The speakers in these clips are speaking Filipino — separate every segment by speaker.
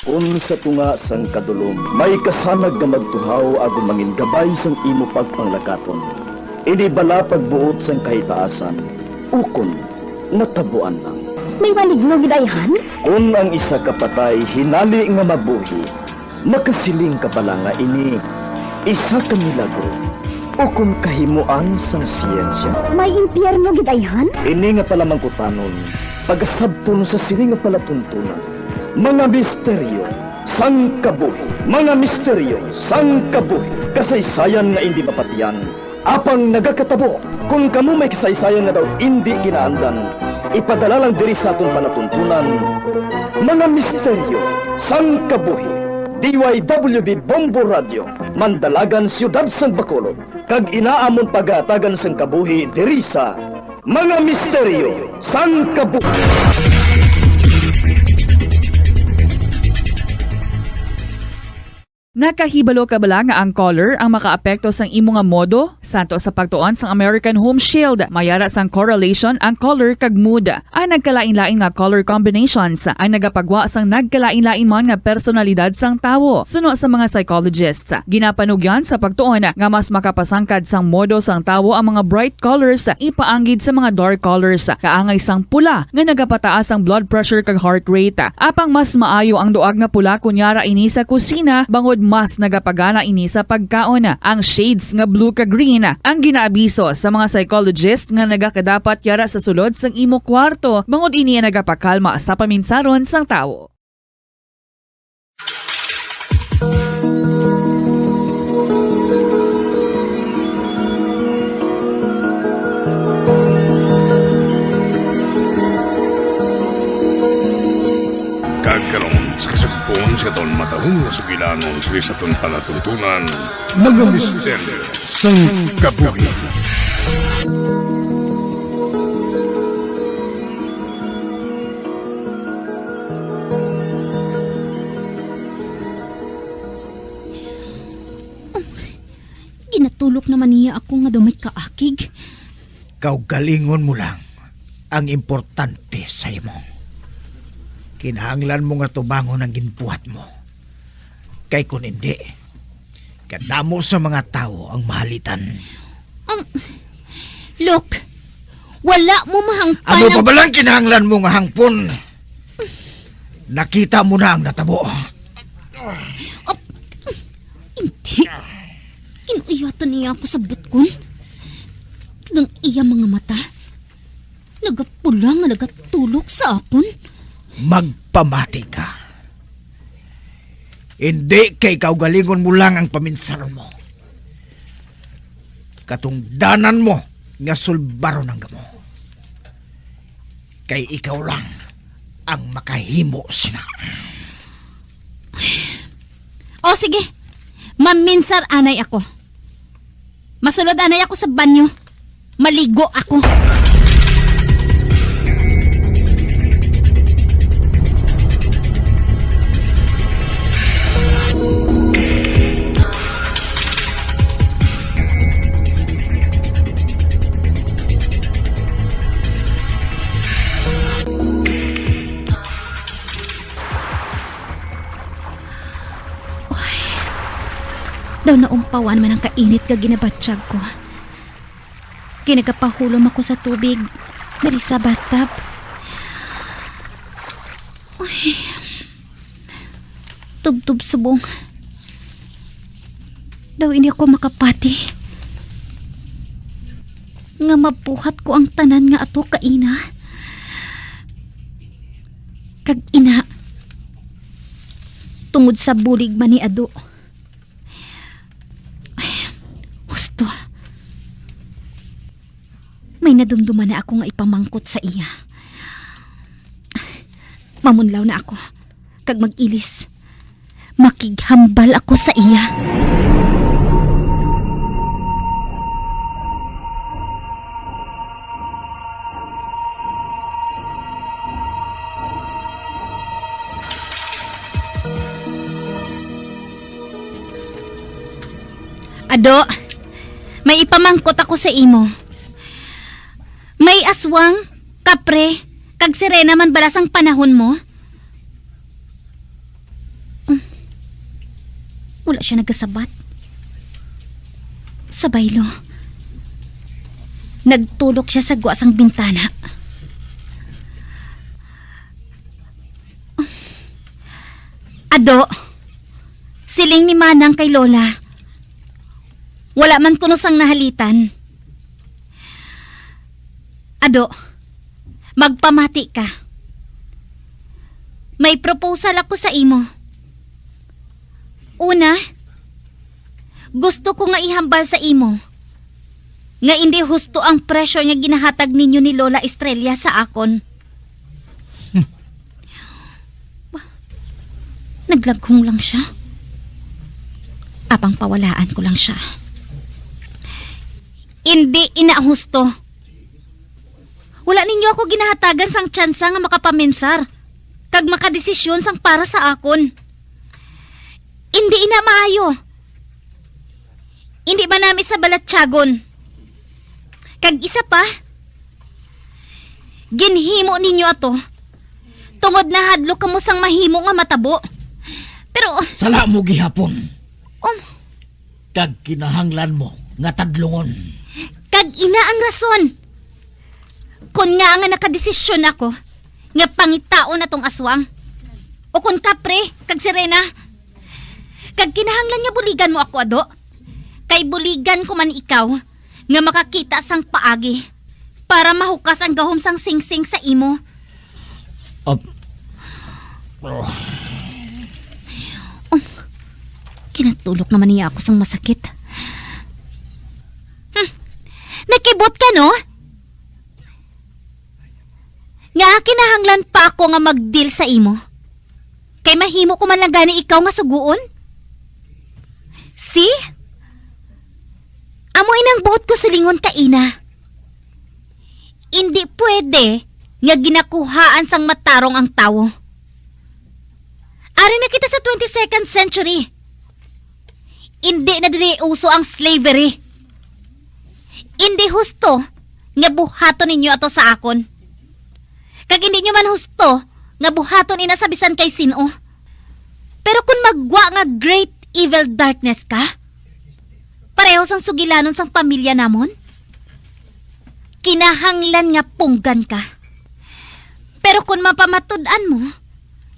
Speaker 1: Kung sa tunga sang kadulom, may kasanag nga magtuhaw agon mangin gabay sang imo pagpanglakaton. Ini bala pagbuot sang kahitaasan, ukon natabuan lang.
Speaker 2: May maligno gidayhan?
Speaker 1: Kung ang isa kapatay hinali nga mabuhi, makasiling ka pala nga ini isa ka milagro o kung kahimuan sang siyensya.
Speaker 2: May impyerno gidayhan?
Speaker 1: Ini nga pala mangkutanon, pagasabton sa siling nga pala tuntunan. Mga misteryo, sang kabuhi. Mga misteryo, sang kabuhi. Kasaysayan nga hindi mapatiyan. Apang nagakatabo, kung kamo may kasaysayan nga daw hindi ginaandan, ipadala lang diri sa aton palatuntunan. Mga misteryo, sang kabuhi. DYWB Bombo Radio, Mandalagan, Siyudad San Bacolod. Kag inaamon pagatagan sang kabuhi diri sa Mga Misteryo, sang kabuhi.
Speaker 3: Nakahibalo ka bala nga ang color ang makaapekto sang imo nga modo? Santo sa pagtuon sang American Home Shield, mayara sang correlation ang color kag mood. Ang nagkalain-lain nga color combinations ang nagapagwa sang nagkalain-lain man nga personalidad sang tawo. Suno sa mga psychologists, ginapanugyan sa pagtuon nga mas makapasangkad sang modo sang tawo ang mga bright colors ipaanggid sa mga dark colors. Kaangay sang pula nga nagapataas ang blood pressure kag heart rate. Apang mas maayo ang duag nga pula kunyara ini sa kusina bangod mas nagapagana ini sa pagkaon. Ang shades nga blue ka green ang ginaabiso sa mga psychologist nga nagakadapat yara sa sulod sang imo kwarto bangod ini ang nagapakalma sa paminsaron sang tawo.
Speaker 4: Kagkaroon sa kasagpon sa taon matahong na sugilanon sa taon palatuntunan, mga misteryo sang kabuhi.
Speaker 2: Ginatulok naman niya ako nga daw may kaakig.
Speaker 5: Kaugalingon mo lang ang importante sa imo. Kinahanglan mo nga tubangon ang ginbuhat mo. Kay kung hindi, kadamo sa mga tao ang mahalitan.
Speaker 2: Look, wala mo mahangpan.
Speaker 5: Ano pa ba lang kinahanglan mo nga hangpon? Nakita mo na ang natabo.
Speaker 2: Hindi. Kinuyatan niya ako sa butkon. Kagang iya mga mata. Nagapula nga nagatulok sa akon.
Speaker 5: Magpamati ka. Hindi kay kaugalingon mo lang ang paminsaron mo. Katungdanan mo nga sulbaro ng gamo. Kay ikaw lang ang makahimo sina.
Speaker 2: O sige, maminsar anay ako. Masulod anay ako sa banyo. Maligo ako. Daw naumpawan man ang kainit ka ginabatsyag ko. Kinagapahulom ako sa tubig dari sa bathtub. Uy. Tubtub subong. Daw ini ako makapati. Nga mabuhat ko ang tanan nga ato kaina. Kag ina. Tungod sa bulig man ni Ado. Gusto. May nadumduman na ako nga ipamangkot sa iya. Mamunlaw na ako. Kag mag-ilis. Makighambal ako sa iya. Ado, may ipamangkot ako sa imo. May aswang, kapre, kag sirena man balasang panahon mo? Wala siya nagasabat. Sa baylo, nagtulok siya sa guwasang bintana. Ado, siling ni Manang kay Lola. Wala man kuno sang nahalitan. Ado, magpamati ka. May proposal ako sa imo. Una, gusto ko nga ihambal sa imo nga hindi husto ang presyo nga ginahatag ninyo ni Lola Estrella sa akon. Naglaghong lang siya. Apang pawalaan ko lang siya. Hindi inahusto. Wala ninyo ako ginahatagan sang tsansa nga makapaminsar kag makadesisyon sang para sa akon. Hindi ina maayo. Hindi ba namin sa balatsagon? Kag isa pa, ginhimo ninyo ato tungod na hadlo kamo sang mahimo nga matabo. Pero
Speaker 5: Sala mo gihapon.
Speaker 2: um,
Speaker 5: Kag kinahanglan mo nga tadlungon.
Speaker 2: kag ina ang rason. Kung nga nakadesisyon ako nga pangitaon na tong aswang. O kung kapre, kag sirena. Kag kinahanglan nga buligan mo ako, Ado. Kay buligan ko man ikaw nga makakita sang paagi para mahukas ang gahom sang singsing sa imo. Kinatulok naman niya ako sang masakit. Nakibot ka, no? Nga kinahanglan pa ako nga mag-deal sa imo. Kay mahimo ko man lang gani ikaw nga suguon. See? Amo inang buot ko silingon ka, ina. Hindi pwede nga ginakuhaan sang matarong ang tawo. Ari na kita sa 22nd century. Hindi na dili uso ang slavery. Hindi husto nga buhaton ninyo ato sa akon. Kag hindi nyo man husto nga buhaton ina sa bisan kay sino. Pero kung magwa nga great evil darkness ka, pareho sang sugilanon sang pamilya namon, kinahanglan nga punggan ka. Pero kung mapamatud-an mo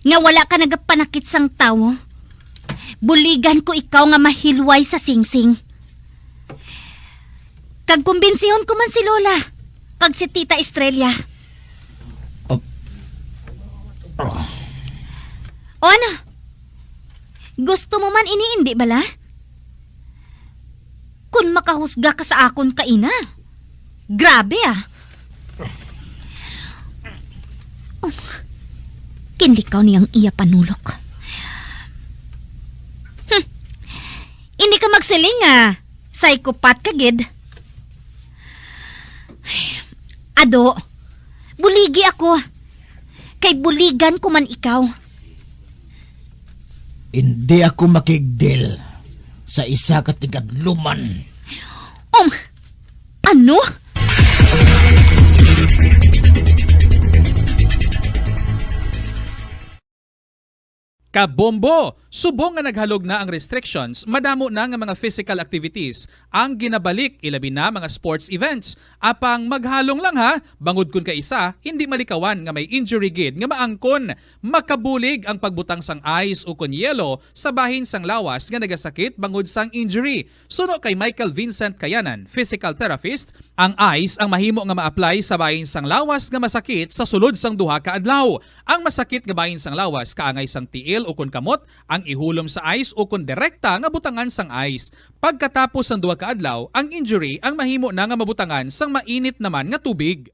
Speaker 2: nga wala ka nagapanakit sang tawo, buligan ko ikaw nga mahilway sa singsing. Kag kumbensihon ko man si Lola, kag si Tita Estrella. O ano? Gusto mo man iniindi bala? Kung makahusga ka sa akon ka, ina. Grabe ah. Kinlikaw niyang iya panulok. Hindi ka magsiling ah. Psychopath ka, gid. Ado, buligi ako. Kay buligan ko man ikaw.
Speaker 5: Hindi ako makigdil sa isa ka tigadluman.
Speaker 2: Ano?
Speaker 6: Kabombo! Subong nga naghalog na ang restrictions, madamo na nga mga physical activities ang ginabalik, ilabi na mga sports events. Apang maghalong lang ha, bangod kun ka isa, hindi malikawan nga may injury gid nga maangkon. Makabulig ang pagbutang sang ice o kun yelo sa bahin sang lawas nga nagasakit bangod sang injury. Suno kay Michael Vincent Kayanan, physical therapist, ang ice ang mahimo nga ma-apply sa bahin sang lawas nga masakit sa sulod sang duha ka adlaw. Ang masakit nga bahin sang lawas kaangay sang tiil o kun kamot, ang ihulom sa ice o kun direkta nga butangan sang ice. Pagkatapos ng duha ka adlaw, ang injury ang mahimo na nga mabutangan sang mainit naman nga tubig.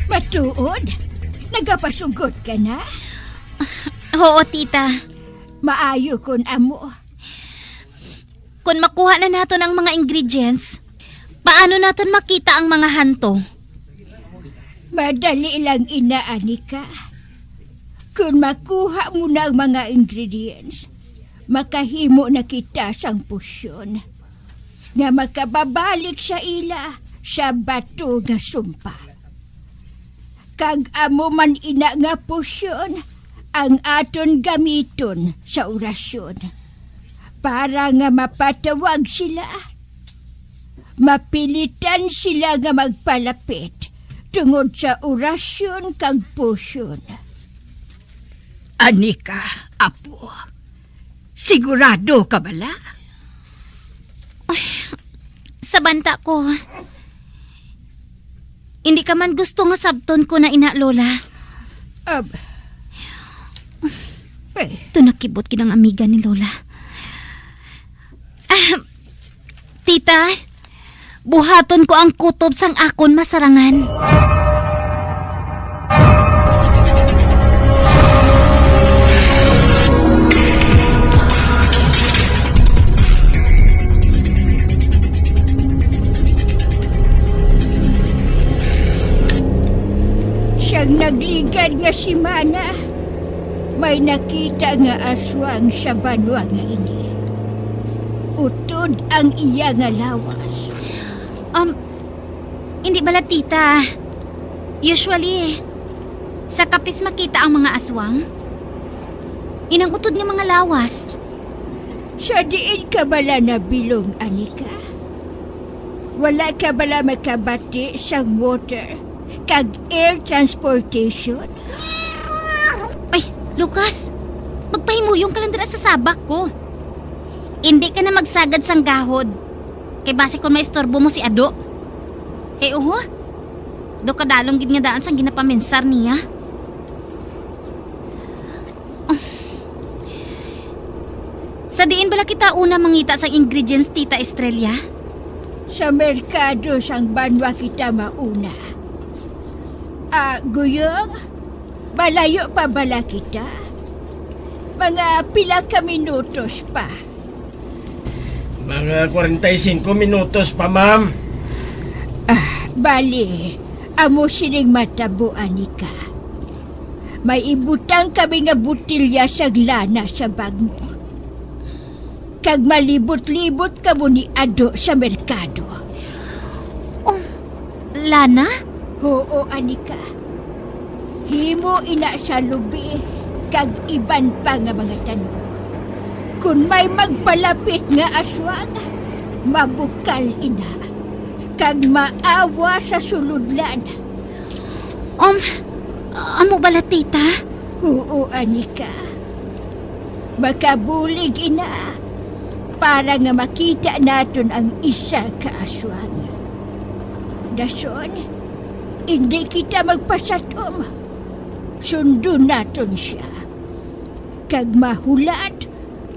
Speaker 7: Matuod? Nagapasugod ka na?
Speaker 2: Oo, tita.
Speaker 7: Maayo kun amo.
Speaker 2: Kung makuha na nato ng mga ingredients, paano naton makita ang mga hanto?
Speaker 7: Madali lang inaani ka. Kung makuha mo na ang mga ingredients, makahimo na kita sang pusyon. Nga makababalik sa ila sa bato nga sumpa. Kag amo man ina nga pusyon, ang aton gamiton sa orasyon. Para nga mapatawag sila. Mapilitan sila nga magpalapit tungod sa orasyon kag pusyon. Anika, apo, sigurado ka bala?
Speaker 2: Sa banta ko, hindi ka man gusto nga sabton ko na ina, Lola. Ito nakibot kinang amiga ni Lola. Tita, buhaton ko ang kutob sang akon masarangan.
Speaker 7: Siyang nagligad nga si Mana, may nakita nga aswang sa banwa nga ini. Utod ang iya nga lawas.
Speaker 2: Hindi bala, tita. Usually, sa kapis makita ang mga aswang. Inang utod nga mga lawas.
Speaker 7: Sa diin ka bala na bilong, Anika? Wala ka bala makabati sa water kag air transportation?
Speaker 2: Ay, Lucas, magpahimuyong ka lang dira sa sabak ko. Hindi ka na magsagad sang gahod. Kay base kung maistorbo mo si Ado. Do kadalong gid nga daan sang ginapaminsar niya. Sa diin bala kita una mangita sang ingredients, Tita Estrella?
Speaker 7: Sa merkado sang banwa kita mauna. Guyong, malayo pa bala kita? Mga pila ka minutos pa.
Speaker 8: Mga 45 minutos pa, ma'am.
Speaker 7: Bali, amo sining matabo, Anika. May ibutang kami nga butilya sa lana sa bag mo. Kag malibot-libot ka mo ni Ado sa merkado.
Speaker 2: Lana?
Speaker 7: Oo, Anika. Himo ina sa lubi kag iban pa nga mga tanong. Kung may magpalapit nga aswang, mabukal ina. Kag maawa sa suludlan.
Speaker 2: Amo bala, tita?
Speaker 7: Oo, Anika. Makabulig ina para nga makita naton ang isa ka aswang. Dason, hindi kita magpasatom. Sundo naton siya. Kag mahulat,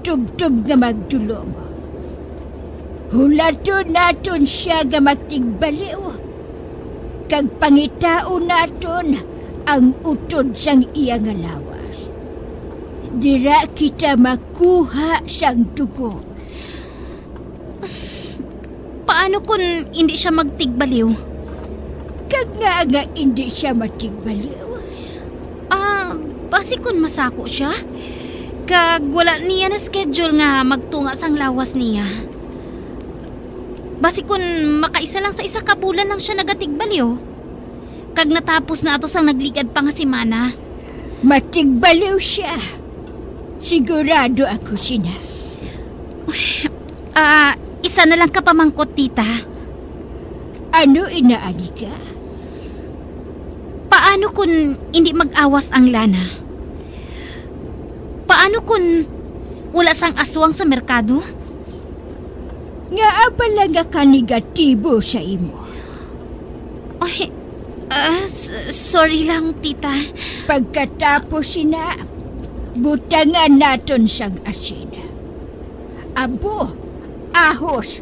Speaker 7: tub-tub nga magdulom. Hulaton naton siya nga magtigbaliw. Kag pangitao naton ang utod sang iya nga lawas. Dira kita makuha sang dugo.
Speaker 2: Paano kung hindi siya magtigbaliw?
Speaker 7: Kag nga hindi siya matigbaliw.
Speaker 2: Basi kung masako siya, kag wala niya na schedule nga magtunga sang lawas niya. Basi kung makaisa lang sa isa ka bulan lang siya nagatigbaliw, kag natapos na ato sang nagligad pa nga si Mana.
Speaker 7: Matigbaliw siya. Sigurado ako sina.
Speaker 2: Isa na lang ka pamangkot, tita.
Speaker 7: Ano inaani ka?
Speaker 2: Paano kung hindi mag-awas ang Lana? Paano kung wala sang aswang sa merkado?
Speaker 7: Nga abala nga ka negatibo sa imo.
Speaker 2: Ay, sorry lang, tita.
Speaker 7: Pagkatapos sina, butangan naton sang asin. Abo, ahos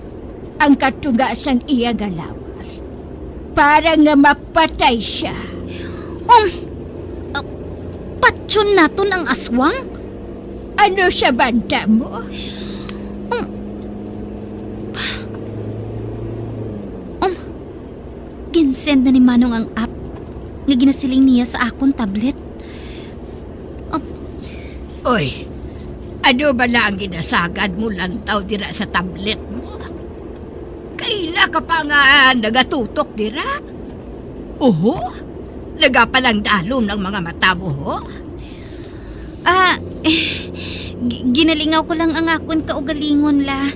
Speaker 7: ang katuga sang iya nga lawas. Para nga mapatay siya.
Speaker 2: Patsyon naton ang aswang?
Speaker 7: Ano sa banta mo?
Speaker 2: Ginsend na ni Manong ang app nga ginasiling niya sa akon tablet.
Speaker 7: Oy, ano ba na ang ginasagad mo lantaw dira sa tablet mo? Kaila ka pa nga nagatutok dira? Oho, nagapalang dalom ng mga mata mo, ho?
Speaker 2: Ginalingaw ko lang ang akon kaugalingon la.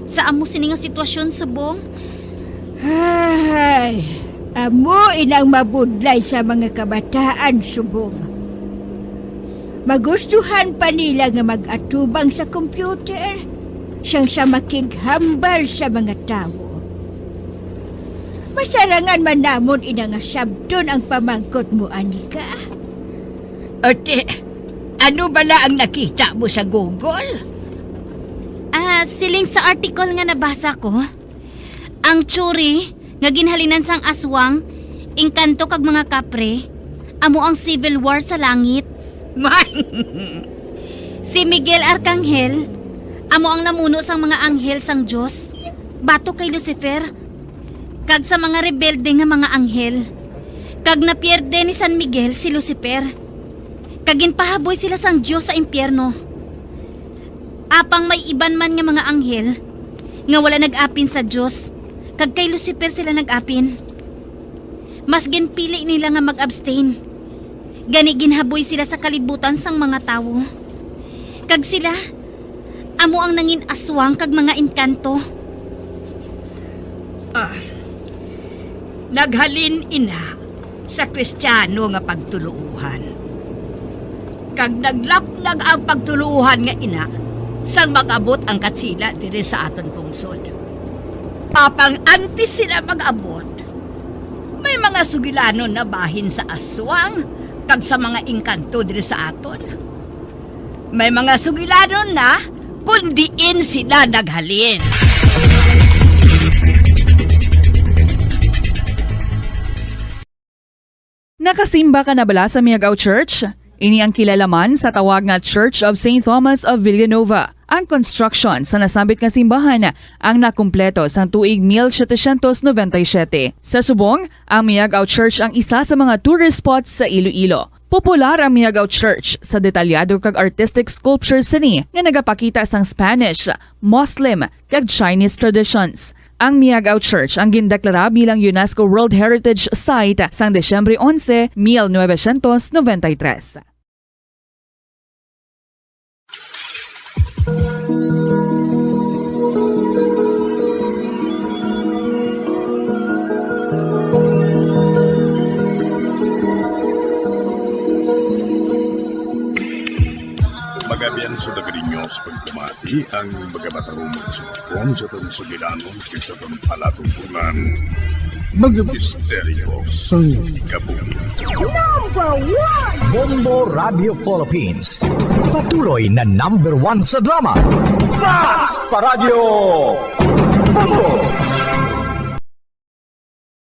Speaker 2: Sa amo sini nga sitwasyon subong.
Speaker 7: Ay, amo inang mabudlay sa mga kabataan subong. Magustuhan pa nila nga mag-atubang sa computer siyang sa makighambal sa mga tao. Masarangan man namon ina nga sabton ang pamangkot mo, Anika. Ate, ano bala ang nakita mo sa Google?
Speaker 2: Siling sa article nga nabasa ko, ang tsuri nga ginhalinan sang aswang, engkanto kag mga kapre, amo ang civil war sa langit. Si Miguel Arcangel, amo ang namuno sang mga anghel sang Diyos, bato kay Lucifer, kag sa mga rebelde nga mga anghel, kag napierde ni San Miguel si Lucifer, kag ginpahaboy sila sang Diyos sa impyerno. Apang may iban man nga mga anghel nga wala nag-apin sa Diyos, kag kay Lucifer sila nag-apin. Mas ginpili nila nga mag-abstain. Gani ginhaboy sila sa kalibutan sang mga tawo. Kag sila, amo ang nangin aswang kag mga engkanto.
Speaker 7: Naghalin ina sa Kristiyano nga pagtuluuhan. Kag naglaplag ang pagtuluuhan nga ina sang mag-abot ang katsila diri sa aton pungsod. Apang antes sila mag-abot, may mga sugilanon na bahin sa aswang kag sa mga engkanto diri sa aton. May mga sugilanon na kundiin sila naghalin.
Speaker 3: Nakasimba ka na bala sa Miagao Church? Ini ang kilalaman sa tawag nga Church of St. Thomas of Villanova. Ang construction sa nasambit nga simbahan ang nakumpleto sa tuig 1797. Sa subong, ang Miagao Church ang isa sa mga tourist spots sa Iloilo. Popular ang Miagao Church sa detalyado kag artistic sculptures sini nga nagapakita sang Spanish, Muslim kag Chinese traditions. Ang Miagao Church ang gindeklara bilang UNESCO World Heritage Site sang Desyembre 11, 1993.
Speaker 4: Magabian sa dagarinyos pagkamati ang magabatarong magsukron sa itong sugilanon sa itong palatuntunan. Mga misteryo sa kabuhi.
Speaker 9: Bombo Radio Philippines. Patuloy na #1 sa drama. Mas Paradyo Bombo!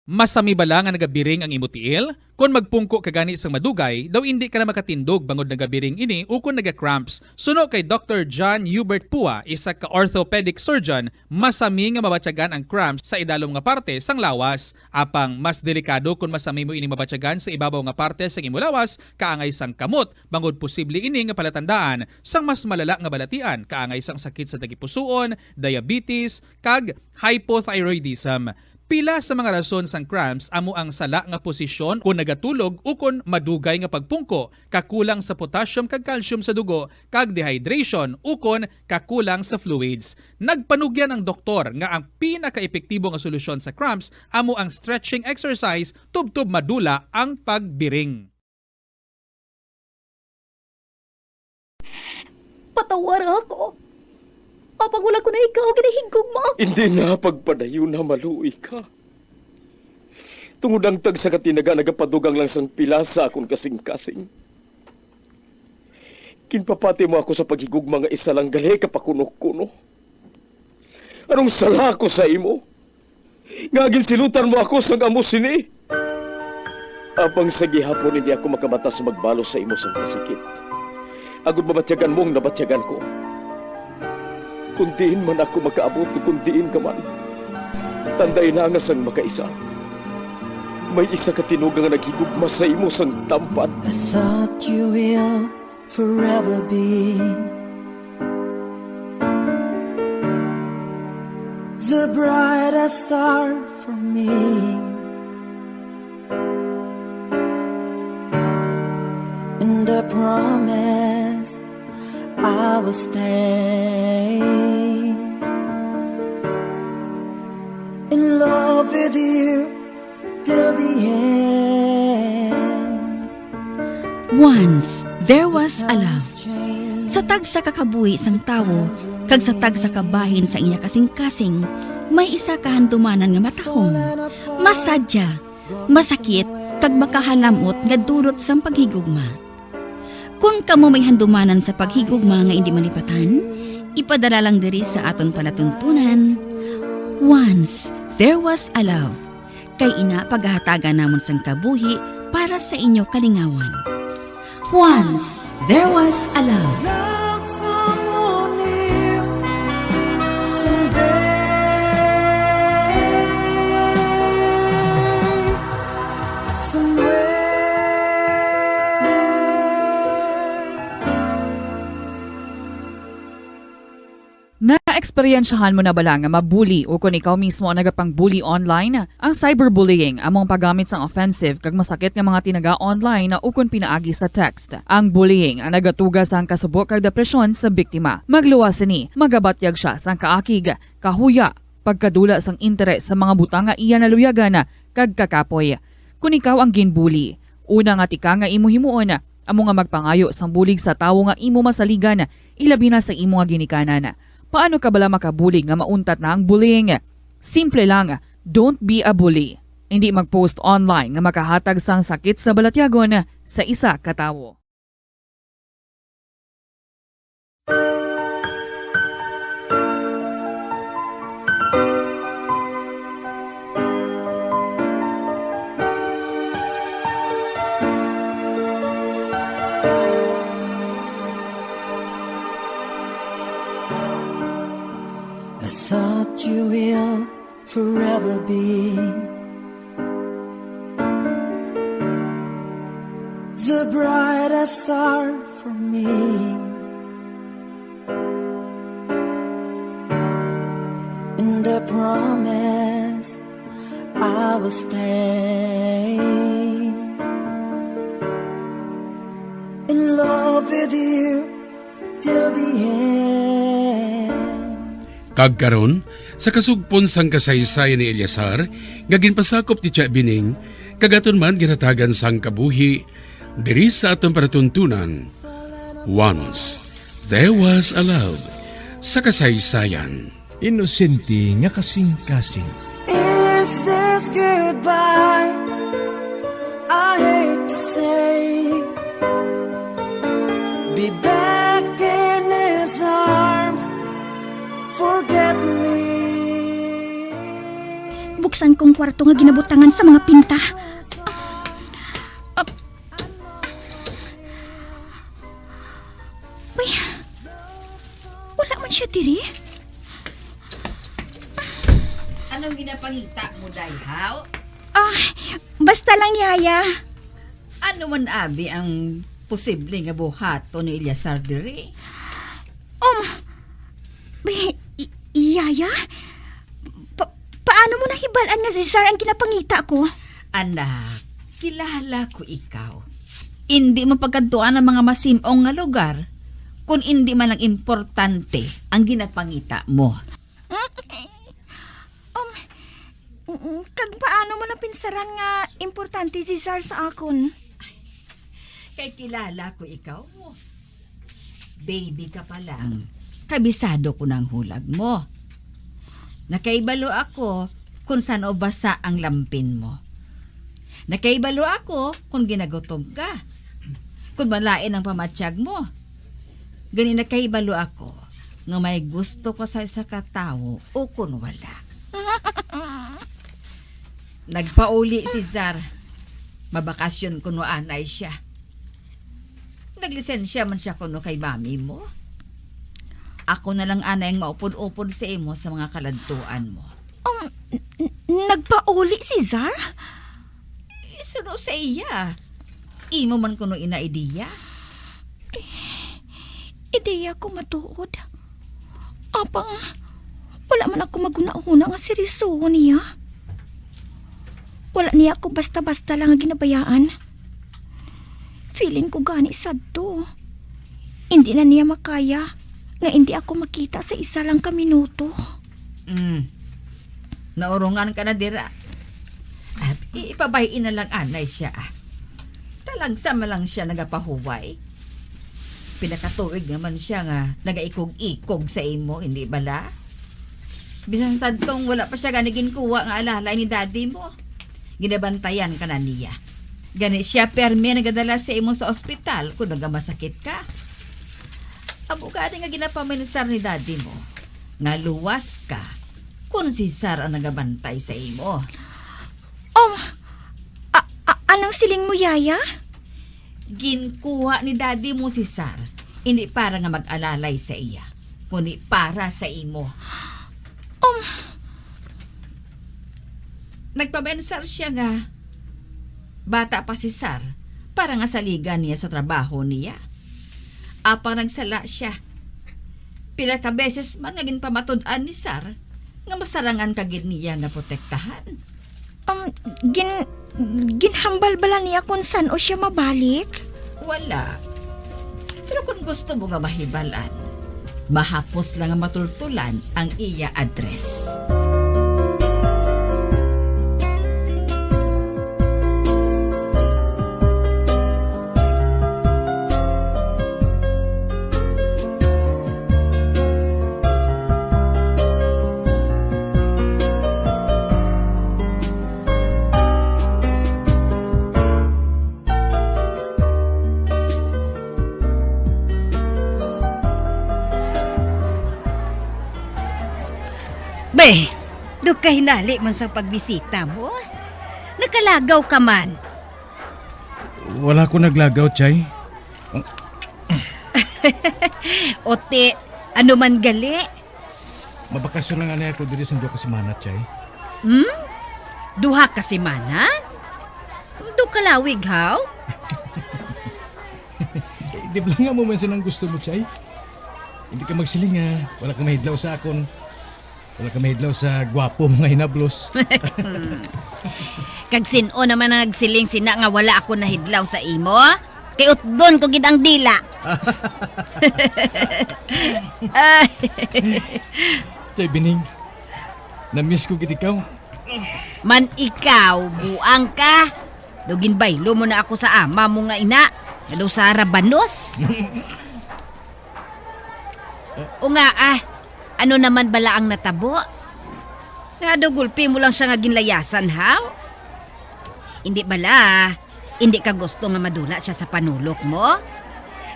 Speaker 6: Masami bala nga nagabiring ang imutiil? Kung magpungko ka gani sang madugay, daw hindi ka na makatindog bangod nagabiring ini o kung nagacramps. Suno kay Dr. John Hubert Pua, isa ka orthopedic surgeon, masami nga mabatyagan ang cramps sa idalom nga parte sang lawas. Apang mas delikado kung masami mo ini mabatyagan sa ibabaw nga parte sang imulawas, kaangay sang kamot, bangod posible ini nga palatandaan sang mas malala nga balatian, kaangay sang sakit sa tagipusoon, diabetes, kag hypothyroidism. Pila sa mga rason sang cramps amo ang sala nga posisyon kung nagatulog o kung madugay nga pagpungko, kakulang sa potassium kag calcium sa dugo, kag dehydration o kung kakulang sa fluids. Nagpanugyan ang doktor nga ang pinaka-epektibo nga solusyon sa cramps amo ang stretching exercise tubtob madula ang pagbiring.
Speaker 2: Patawar ako. Kapag wala ko na ikaw, ginahigog mo.
Speaker 1: Hindi na pagpadayo na maluoy ka. Tungod ang tag sa katinaga nagapadugang lang sang pila sa akong kasing-kasing. Kinpapati mo ako sa paghigugma nga isa lang gali kapakunok-kuno. Anong sala ko sa imo? Nga ginsilutan mo ako sa amo sini. Apang sa gihapon hindi ako makabatas magbalo sa imo sa kasakit. Agud mabatyagan mong nabatyagan ko. Kundiin man ako makaabot, kundiin ka man. Tanday na nga sang makaisa. May isa ka tinugang naghigugma sa imo sang tampat.
Speaker 10: I thought you will forever be the brightest star for me. And I promise I will stay in love with you till the end.
Speaker 11: Once, there was a love. Sa tag sa kakabuhi sang tawo, kag sa tag sa kabahin sa iya kasing-kasing, may isa kahandumanan nga matahong. Masadya, masakit, kag makahalamot nga dulot sang paghigugma. Kung kamo may handumanan sa paghigugma nga hindi malipatan, ipadala lang diri sa aton palatuntunan. Once, there was a love. Kay ina paghahatagan namon sang kabuhi para sa inyo kalingawan. Once, there was a love.
Speaker 10: Love someone new someday. Somewhere.
Speaker 3: Na-eksperyensyahan mo na bala nga mabuli o kung ikaw mismo ang nagapang-bully online? Ang cyberbullying among paggamit sang offensive kag masakit nga mga tinaga online na ukon pinaagi sa text. Ang bullying ang nagatugas sang kasubok kag depresyon sa biktima. Magluwas ni, magabatyag siya sang kaakig, kahuya, pagkadula sang interes sa mga butang nga iya naluyagan kag kakapoy. Kung ikaw ang ginbully, una nga tika nga imo himuon, amo nga magpangayo sang bulig sa tawo nga imo masaligan, ilabi na sa imo nga ginikanan. Paano ka bala makabuli nga mauntat na ang bullying? Simple lang, don't be a bully. Hindi mag-post online nga makahatag sang sakit sa balatyagon sa isa ka tawo.
Speaker 10: I thought you will forever be the brightest star for me. And I promise I will stay in love with you till the end.
Speaker 4: Kagkaron, sa kasugpon sang kasaysay ni Eliasar, nga ginpasakop ti Tia Bining, kagaton man ginatagan sang kabuhi, diri sa atong paratuntunan. Once, there was a love sa kasaysayan.
Speaker 9: Inosente nga kasing-kasing.
Speaker 10: Is this goodbye? I hate to say. Be back in his arms. Forget me.
Speaker 7: Buksan kong kwarto nga ginabutangan sa mga pinta. Uy, wala man siya diri.
Speaker 11: Anong ginapangita mo, Dayhaw?
Speaker 7: Basta lang, Yaya.
Speaker 11: Ano man abi ang posible nga buhato ni Eliasar diri?
Speaker 7: Yaya? Paano mo nahibalaan nga si Sar ang ginapangita ko?
Speaker 11: Anak, kilala ko ikaw. Hindi mo pagkantuan ang mga masimong nga lugar kung hindi man ang importante ang ginapangita mo.
Speaker 7: Kag paano mo napinsaran nga importante si Sar sa akon?
Speaker 11: Kay kilala ko ikaw. Baby ka pa lang. Kabisado ko ng hulag mo. Nakaibalo ako kung saan o basa ang lampin mo. Nakaibalo ako kung ginagutom ka. Kung malain ang pamatsyag mo. Gani nakaibalo ako nga may gusto ko sa isa katao o kung wala. Nagpauli si Zar. Mabakasyon kuno anay siya. Naglisensya man siya kuno kay mami mo. Ako na lang anay ang maupod-upod sa imo sa mga kalantuan mo.
Speaker 7: Nagpauli si Zar?
Speaker 12: Suno sa iya. Imo man kuno ina ideya.
Speaker 7: Ideya ko matuod. Apang, wala man ako maguna-una nga seryoso niya. Wala niya ako basta-basta lang ang ginabayaan. Feeling ko gani sad to. Hindi na niya makaya nga hindi ako makita sa isa lang ka minuto.
Speaker 12: Naurungan ka na dira. At ipabayin na lang anay siya. Talagsa lang siya nagapahuway. Pinakatuig naman siya nga nagaikog-ikog sa imo, hindi bala? Bisan sadtong wala pa siya ganigin kuha nga alalay ni daddy mo. Ginabantayan ka na niya. Gani siya permi nagadala sa imo sa ospital kung nagamasakit ka. Abugado nga ginapaminisar ni daddy mo. Nga luwas ka kung si Sar ang nagabantay sa imo.
Speaker 7: Anong siling mo, Yaya?
Speaker 12: Ginkuha ni daddy mo si Sar. Hindi para nga mag-alalay sa iya, kundi para sa imo. Nagpabensar siya nga bata pa si Sar para nga saligan niya sa trabaho niya. Apang nagsala siya. Pila ka beses man naging pamatud-an ni Sar nga masarangan kagid niya nga protektahan.
Speaker 7: Ginhambal bala niya kung saan o siya mabalik?
Speaker 12: Wala. Pero kung gusto mo nga mahibalan, mahapos lang nga matultulan ang iya address.
Speaker 13: Be, ka hinali man sa pagbisita mo. Nakalagaw ka man.
Speaker 9: Wala ko naglagaw, Chay.
Speaker 13: Ote, ano man gali?
Speaker 9: Mabakasyon lang anay ako diri sa duha ka semana, Chay.
Speaker 13: Duha ka semana? Do kalawig, haw?
Speaker 9: Di ba nga mo man ang gusto mo, Chay? Hindi ka magsiling nga. Wala ka mahidlaw sa akon. Wala ka mahidlaw sa gwapo mga hinablos.
Speaker 13: Kag sino naman ang nagsiling sina nga wala ako nahidlaw sa imo? Kay utdon ko gid ang dila.
Speaker 9: Chay Bining, na-miss ko gid ikaw.
Speaker 13: Man ikaw, buang ka. Dugin baylo mo na ako sa ama mo nga ina. Nga daw sa Rabanos. O nga ano naman bala ang natabo? Nga daw gulpi mo lang siya nga ginlayasan, haw? Hindi bala, hindi ka gusto nga madula siya sa panulok mo?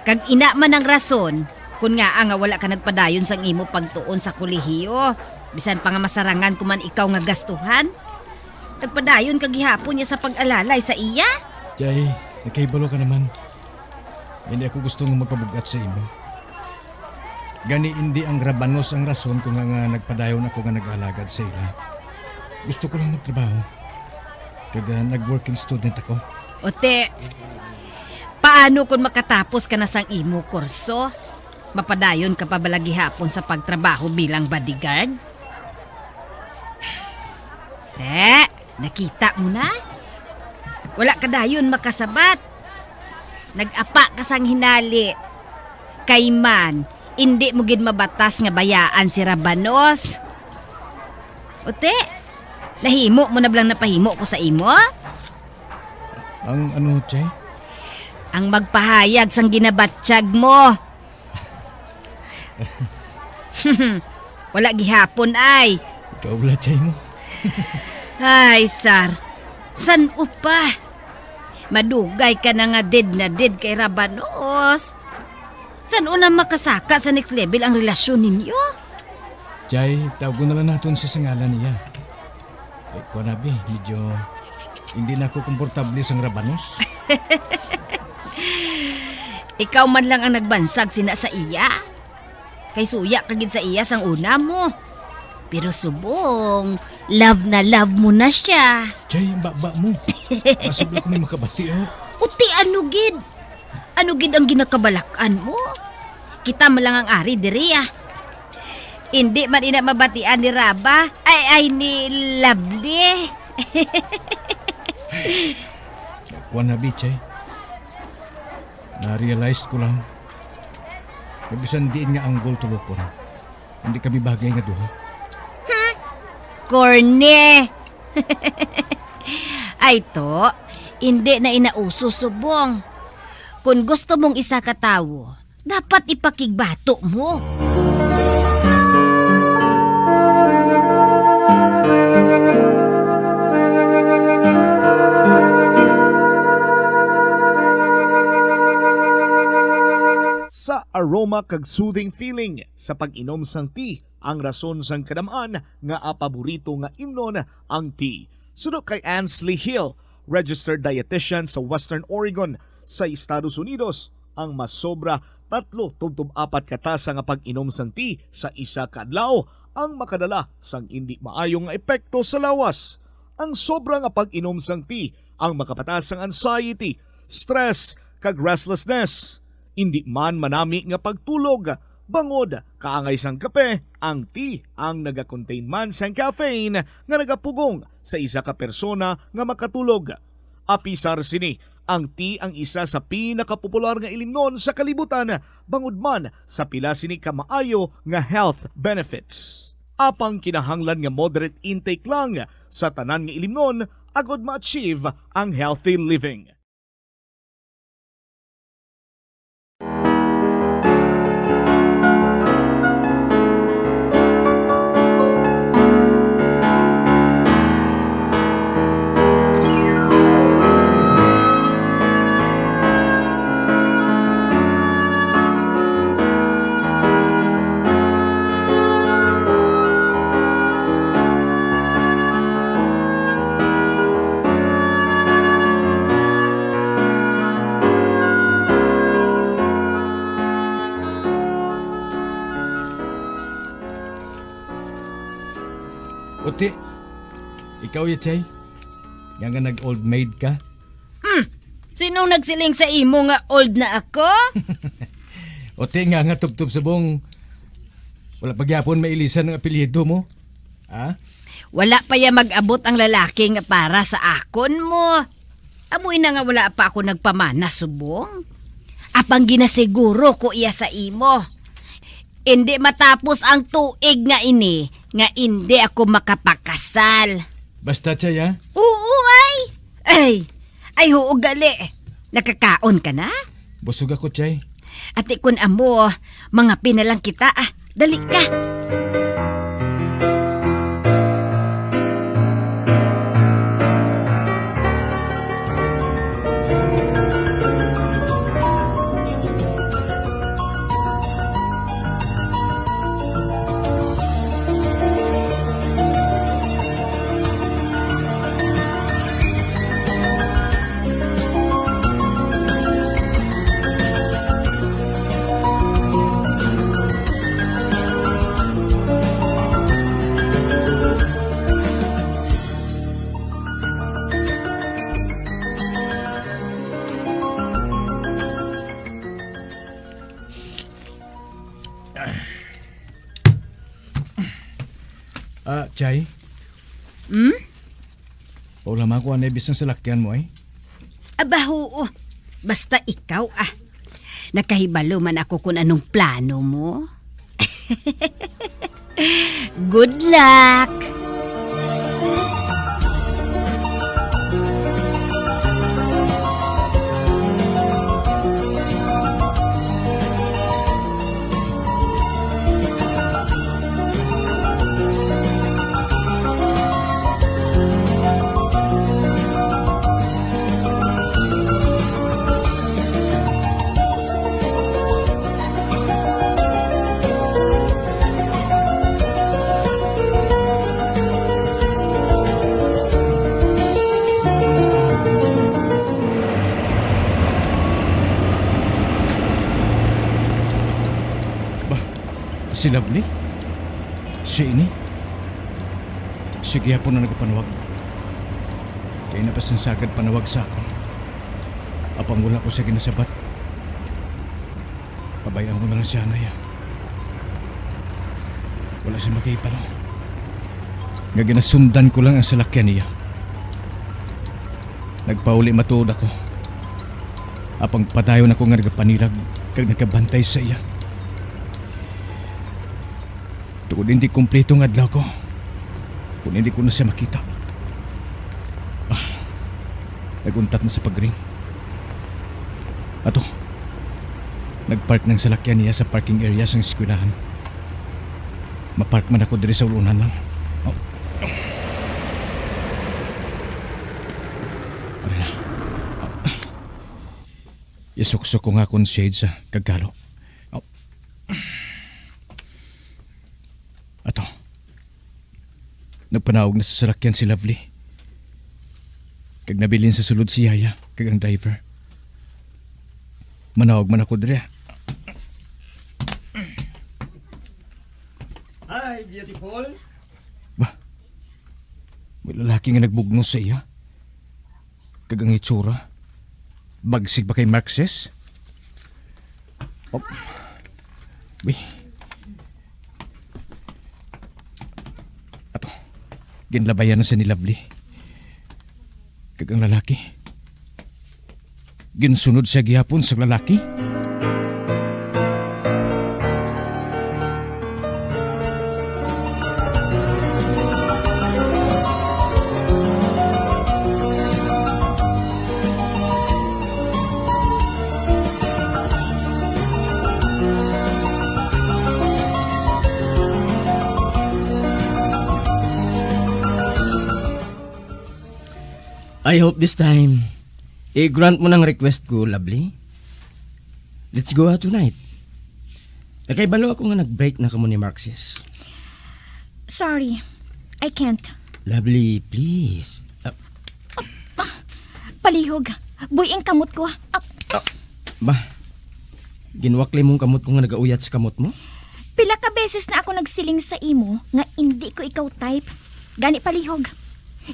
Speaker 13: Kag ina man ang rason, kung nga nga wala ka nagpadayon sang imo pagtuon sa kolehiyo, bisan pa nga masarangan kuman ikaw nga gastuhan. Nagpadayon kag gihapon niya sa pag-alalay sa iya?
Speaker 9: Chay, nakaibalo ka naman. Hindi ako gusto nga magpabugat sa imo. Gani hindi ang Rabanos ang rason kung nga nagpadayon ako nga nag-alagad sa ila. Gusto ko lang magtrabaho. Kaya nag-working student ako.
Speaker 13: Ote, paano kung makatapos ka na sang imo kurso? Mapadayon ka pa balagi hapon sa pagtrabaho bilang bodyguard? Nakita mo na? Wala ka dayon makasabat. Nag-apa ka sang hinali. Kay man, hindi mo gid mabatas nga bayaan si Rabanos. Ote, nahimo mo na blang napahimo ko sa imo?
Speaker 9: Ang ano, Chay?
Speaker 13: Ang magpahayag sang ginabatsyag mo. Wala gihapon ay.
Speaker 9: Ikaw wala, Chay mo.
Speaker 13: Ay, Sar. San upa? Madugay ka na nga dead na dead kay Rabanos. San una makasaka sa next level ang relasyon ninyo?
Speaker 9: Chay, tawag ko na lang natin sa sangalan niya. Ko nabi, medyo hindi na ako komportable sa Rabanos.
Speaker 13: Ikaw man lang ang nagbansag sina sa iya. Kay suya kagid sa iya sang una mo. Pero subong, love na love mo na siya.
Speaker 9: Chay, ang baba mo. Masubla ko may makabati oh.
Speaker 13: Uti, ano gid? Ano gid ang ginakabalakan mo? Kita mo lang ang ari, diri ah. Hindi man ina mabatian ni Raba, ay ni Lovely.
Speaker 9: Kuan na Chay. Na-realize ko lang. Nabisan diin nga ang goal tulokon. Hindi kami bagay nga duha.
Speaker 13: Corny! Ay to, hindi na inauso subong. Kung gusto mong isa ka tawo, dapat ipakigbato mo.
Speaker 14: Sa aroma kag soothing feeling sa pag-inom sang tea, ang rason sang kadamaan nga paborito nga imnon ang tea. Sudok kay Ansley Hill, registered dietitian sa Western Oregon sa Estados Unidos, ang mas sobra 3-4 katasa nga pag-inom sang tea sa isa ka adlaw ang makadala sang hindi maayong nga epekto sa lawas. Ang sobra nga pag-inom sang tea ang makapatas sang anxiety, stress kag restlessness. Hindi man manami nga pagtulog, bangod kaangay sang kape, ang tea ang naga-contain man sang caffeine nga nagapugong sa isa ka persona nga makatulog. Apisar sini, ang tea ang isa sa pinakapopular nga ilimnon sa kalibutan, bangod man sa pila sini ka maayo nga health benefits. Apang kinahanglan nga moderate intake lang sa tanan nga ilimnon agod ma-achieve ang healthy living.
Speaker 9: Uti, ikaw ya Chay? Nga nag-old maid ka?
Speaker 13: Sinong nagsiling sa imo nga old na ako?
Speaker 9: Uti nga tubtub subong. Wala pagyapon mailisan ng apelyido mo? Ha?
Speaker 13: Wala pa ya mag-abot ang lalaki nga para sa akon mo. Amoy na nga wala pa ako nagpamana subong. Apang ginasiguro ko iya sa imo. Hindi matapos ang tuig nga ini, nga hindi ako makapakasal.
Speaker 9: Basta Chay ha?
Speaker 13: Oo ay huog gali. Nakakaon ka na?
Speaker 9: Busog ako Chay.
Speaker 13: Ati kun amo, mga pinalang kita dali ka.
Speaker 9: Chay? Paulam ako anebis ng salakyan mo
Speaker 13: Aba, oo. Basta ikaw nakahibalo man ako kung anong plano mo. Good luck!
Speaker 9: Si Lovely? Siya ini? Sige po na nagpanawag. Kaya napasansagad panawag sa ako. Apang wala ko sa ginasabat. Pabayaan ko na lang siya na ya. Wala siya makipalo. Nga ginasundan ko lang ang salakyan niya. Nagpauli matuod ako. Apang padayon ako nga nagapanilag kag nagabantay sa iya. Tungod hindi kumpleto nga adlaw ko. Kung hindi ko na siya makita. Naguntat na sa pagring. Ato, nagpark ng salakyan niya sa parking area sa eskwelahan. Mapark man ako diri sa ulunan lang. Para na. Isukso ko nga akong shade sa kagalo. Ato, nagpanawag na sa salakyan si Lovely. Kag nabilin sa sulod si Yaya, kag ang driver. Manawag man ako diri.
Speaker 8: Hi, beautiful.
Speaker 9: Ba? May lalaki nga nagbugno sa iya. Kag ang itsura. Bagsig ba kay Marxes? Oh. Uy. Ato. Ginlabayan na siya ni Lovely. Kag ang lalaki. Ginsunod siya gihapon sa lalaki.
Speaker 8: I hope this time, i-grant mo ng request ko, Lovely. Let's go out tonight. Nakaibalo ako nga nag-break na kamo ni Marxis.
Speaker 7: Sorry, I can't.
Speaker 8: Lovely, please.
Speaker 7: Palihog, buying kamot ko.
Speaker 8: Ba, ginwakli mong kamot ko nga nagauyat sa kamot mo?
Speaker 7: Pila ka beses na ako nagsiling sa imo nga hindi ko ikaw type. Gani palihog.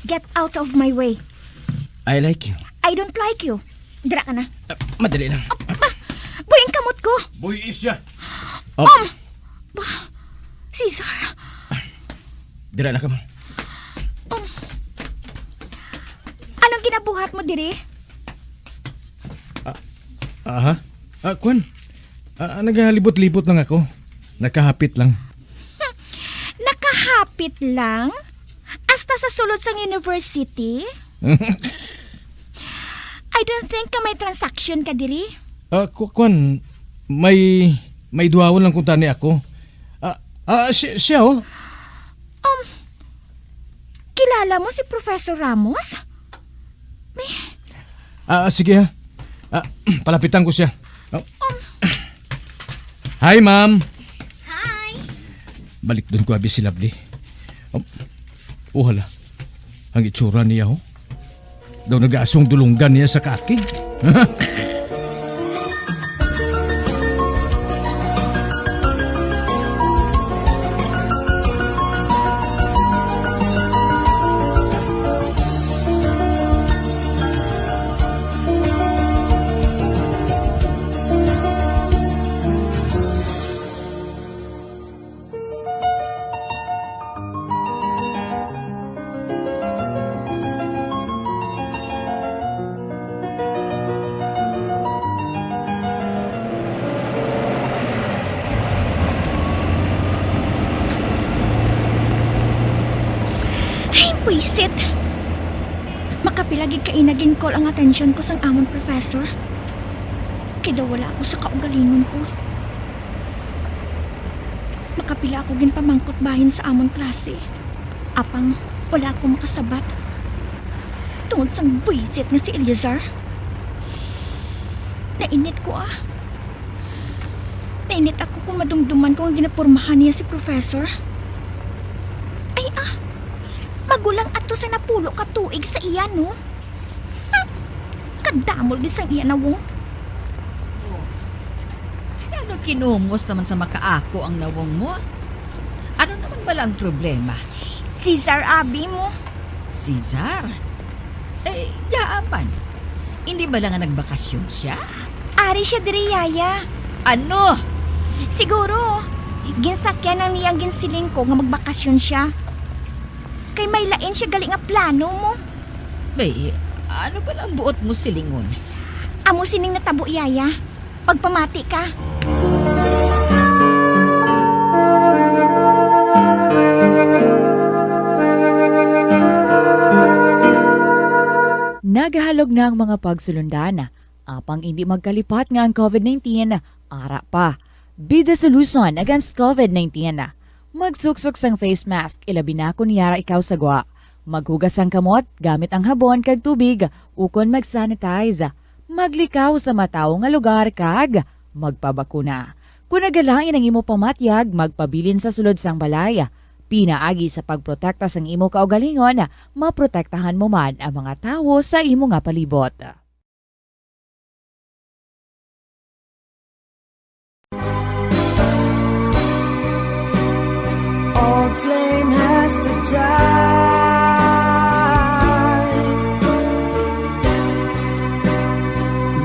Speaker 7: Get out of my way.
Speaker 8: I like you.
Speaker 7: I don't like you. Dira ka na.
Speaker 8: Madali lang.
Speaker 7: Buying kamot ko.
Speaker 9: Boy is siya.
Speaker 7: Cesar.
Speaker 8: Dira na ka mo.
Speaker 7: Anong ginabuhat mo diri?
Speaker 9: Aha. Kwan. Naghalibot-libot lang ako. Nakahapit lang.
Speaker 7: Nakahapit lang? Hasta sa sulod sang university? I don't think ka may transaction ka diri.
Speaker 9: Kwan. May duwawon lang kung tani ako. Siya oh.
Speaker 7: Kilala mo si Professor Ramos?
Speaker 9: Sige ha. Palapitan ko siya. Hi, ma'am.
Speaker 7: Hi.
Speaker 9: Balik doon ko abi si Lovely. Hala. Ang itsura niya oh. Daw nag-aasong dulunggan niya sa kaki.
Speaker 7: Pwisit. Makapilagig ka inaging call ang atensyon ko sang amon professor. Kaya wala ako sa kaugalingon ko. Makapila ako ginpamangkot bahin sa amon klase. Apang wala ako makasabat. Tungod sang pwisit nga si Eliazar. Nainit ko Nainit ako kung madumduman ko ang ginapurmahan niya si professor. Magulang ato sa napulo ka tuig sa iya, no? Kadamol din sang iya na wong.
Speaker 12: Ano kinumos naman sa makaako ang nawong mo? Ano naman pala ang problema?
Speaker 7: Cesar abi mo.
Speaker 12: Cesar? Yaaman. Hindi ba lang nga nagbakasyon siya?
Speaker 7: Ari siya diri yaya.
Speaker 12: Ano?
Speaker 7: Siguro, ginsakyan ang niyang ginsiling ko nga magbakasyon siya. Kay may lain siya gali nga plano mo.
Speaker 12: Bay, ano ba lang buot mo silingon?
Speaker 7: Amo sining natabo yaya. Pagpamati ka.
Speaker 3: Nagahalog na ang mga pagsulundan. Apang hindi magkalipat nga ang COVID-19, ara pa. Be the solution against COVID-19. Magsuksok sang face mask, ilabi na kung niyara ikaw sagwa. Maghugas ang kamot gamit ang habon kag tubig, ukon mag-sanitize. Maglikaw sa mataw nga lugar kag magpabakuna. Kung nagalain ang imo pamatyag, magpabilin sa sulod sang balay. Pinaagi sa pagprotekta sang imo kaugalingon, maprotektahan mo man ang mga tawo sa imo nga palibot.
Speaker 10: Old flame has to die.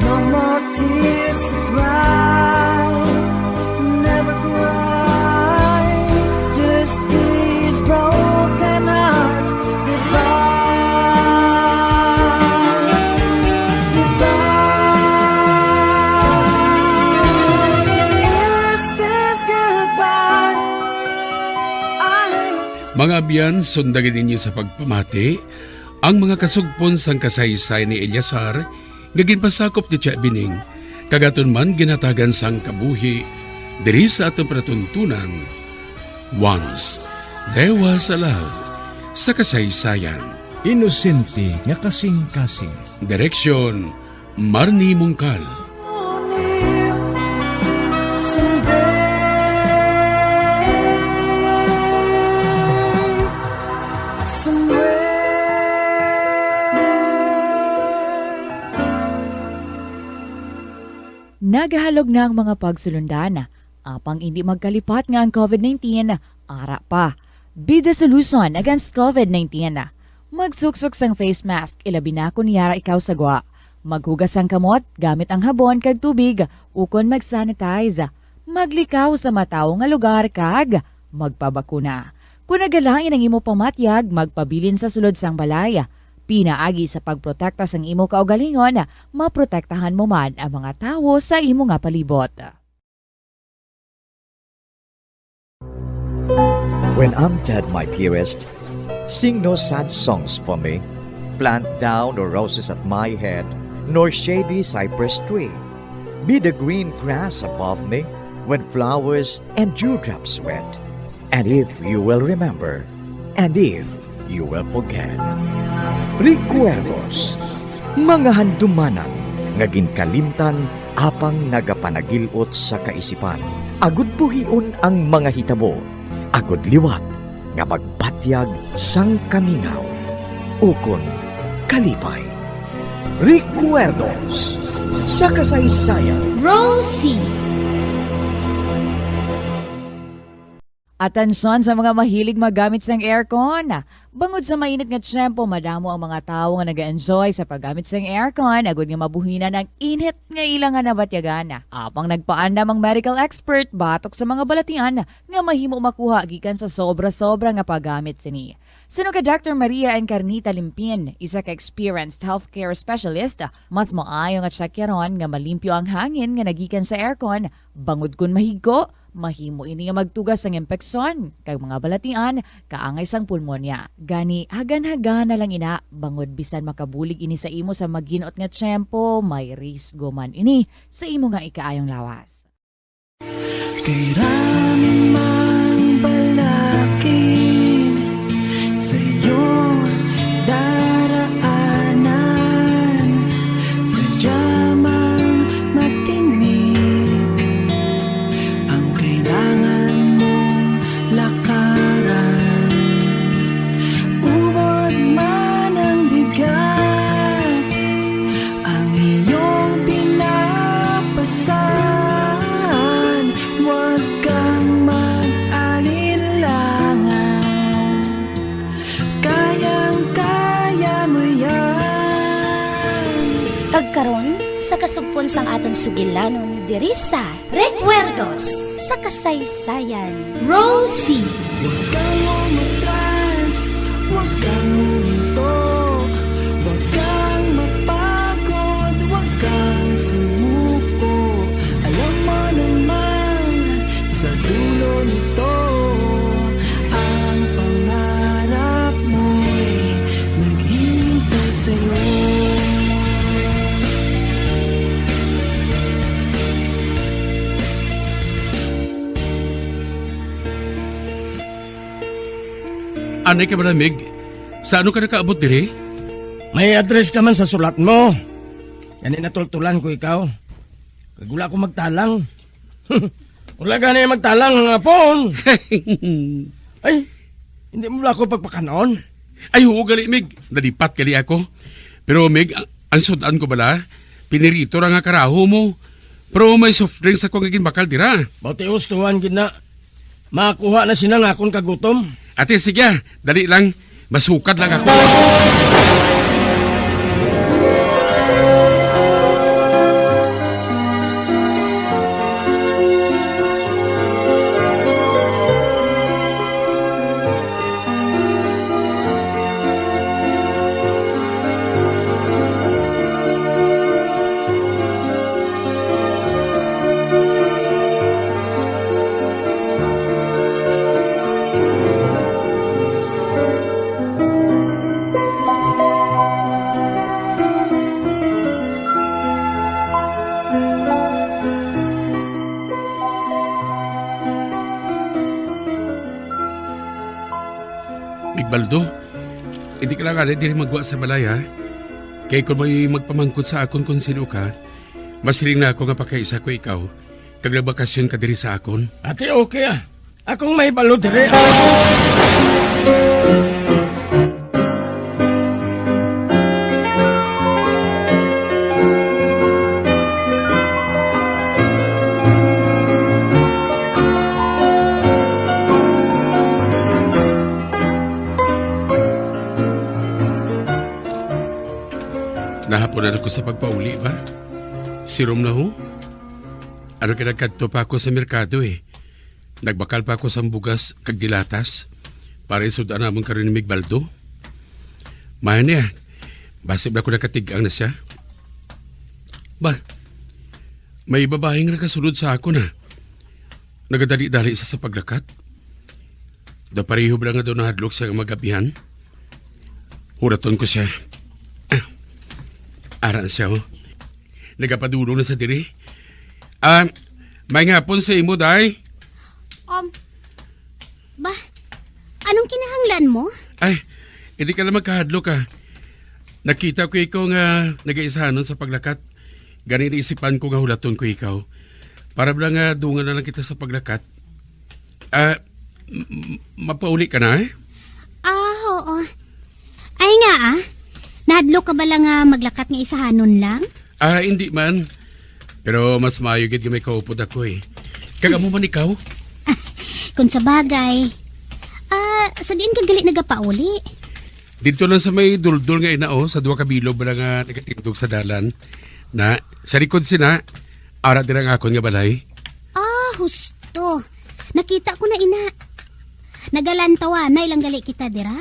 Speaker 10: No more tears to cry. Never cry. Just these broken hearts goodbye. Goodbye. Is this goodbye?
Speaker 4: Mga abyan, sundagin ninyo sa pagpamati ang mga kasugpon sang kasaysay ni Eliasar nga ginpasakop ni Tia Bining kagaton man ginatagan sang kabuhi diri sa atong panatuntunan. Once there was a love sa kasaysayan.
Speaker 9: Inosente nga kasing-kasing.
Speaker 4: Direksyon Marnie Mungkal.
Speaker 3: Nagahalog na ang mga pagsulundan. Apang hindi magkalipat nga ang COVID-19, ara pa. Be the solution against COVID-19. Magsuksok sang face mask, ilabi na kung niyara ikaw sagwa. Maghugas ang kamot gamit ang habon kag tubig, ukon mag-sanitize. Maglikaw sa mataw nga lugar kag magpabakuna. Kung nagalain ang imo pamatyag, magpabilin sa sulod sang balay. Pinaagi sa pagprotekta sang imo kaugalingon, maprotektahan mo man ang mga tawo sa imo nga palibot.
Speaker 15: When I'm dead, my dearest, sing no sad songs for me. Plant down no roses at my head, nor shady cypress tree. Be the green grass above me when flowers and dewdrops wet. And if you will remember, and if you will forget. Recuerdos, mga handumanan, nga ginkalimtan apang nagapanagilot sa kaisipan. Agud buhion ang mga hitabo, agud liwat, nga magpatyag sang kamingaw. Ukon kalipay. Recuerdos, sa kasaysayan.
Speaker 7: Rosie!
Speaker 3: Atensyon sa mga mahilig magamit sang aircon. Bangod sa mainit nga tiyempo, madamo ang mga tao nga nag-enjoy sa paggamit sang aircon, agud nga mabuhinan ang init nga ilang nga nabatyagan. Apang nagpaandam ang medical expert batok sa mga balatian nga mahimo makuha gikan sa sobra-sobra nga paggamit sini. Sino ka Dr. Maria Encarnita Limpin, isa ka experienced healthcare specialist, mas maayo nga tsakyaron nga malimpyo ang hangin nga nagikan sa aircon, bangod kun mahigko, mahimo ini nga magtugas sang impeksyon kag mga balatian kaangay sang pulmonya. Gani hagan-hagan na lang ina bangod bisan makabulig ini sa imo sa maginot nga tiyempo, may risgo man ini sa imo nga ikaayong lawas.
Speaker 10: Kay raming mang balakid sa iyong daraanan, sadya mang matinig ang kailangan mong lakaran. Ubod man ang bigat, ang iyong pinapasan, huwag kang
Speaker 16: Pagkaron sa kasugpon sang aton sugilanon diri sa Recuerdos sa kasaysayan. Rosie.
Speaker 10: Huwag kang umatras, huwag kang huminto, huwag kang mapagod, huwag kang sumuko. Alam mo naman, sa dulo nito, ang pangarap mo'y naghihintay sa'yo.
Speaker 4: Anay ka ba Mig? Sa ano ka nakaabot diri?
Speaker 8: May address ka man sa sulat mo. Yan natultulan ko ikaw. Kagula ko magtalang. Wala gani magtalang ang hapon. Ay, hindi mo lang ako pagpakanoon.
Speaker 4: Ay, oo gali Mig. Nalipat gali ako. Pero Mig, ang sudan ko bala, pinirito ra nga karaho mo. Pero may soft drinks ako ngagin bakal dira.
Speaker 8: Bauti ustuhan gina. Makuha na sinang akong kagutom.
Speaker 4: Ate, sige, dali lang. Masukad lang ako. Baldo, hindi ka lang nga diri magwa sa balay ha. Kaya kung may magpamangkot sa akon kung sino ka, masiling na ako nga pagkaisa ko ikaw. Kag nagbakasyon ka diri sa akon.
Speaker 8: Ate, okay ah. Akong may balo diri.
Speaker 4: Nahapon na ako sa pagpauli ba? Sirom na ho? Ano kinagkadto pa ako sa merkado eh. Nagbakal pa ako sa bugas kag dilatas para isudan namon karon ni Migbaldo. Mahan niya, basib na ako nakatigang na siya. Ba, may babaeng nakasulod sa ako na. Nagadali-dali sa paglakat. Da pareho ba nga daw nahadlok siya magabihan? Huraton ko siya. Aral siya, oh. Nagapadulong na sa diri. May ngapon sa imo, day.
Speaker 2: Ba, anong kinahanglan mo?
Speaker 4: Ay, hindi ka lang magkahadlo ka. Nakita ko ikaw nga nag-aisahanon sa paglakat. Ganun isipan ko nga hulaton ko ikaw. Para ba nga dungan na lang kita sa paglakat. Mapauli ka na, eh?
Speaker 2: Oo. Ay nga, Nahadlo ka ba lang maglakat nga isahanon lang?
Speaker 4: Hindi man. Pero mas maayog gid may kaupod ako eh. Kagamo man ikaw?
Speaker 2: Kung sa bagay. Sa diin ka gali nagapauli?
Speaker 4: Dito lang sa may duldul nga inao, sa duwa kabilog ba nga nagatindog sa dalan. Na, sa likod sina, ara din ang akon nga balay.
Speaker 2: Husto. Nakita ko na ina. Nagalantawa na ilang gali kita dira.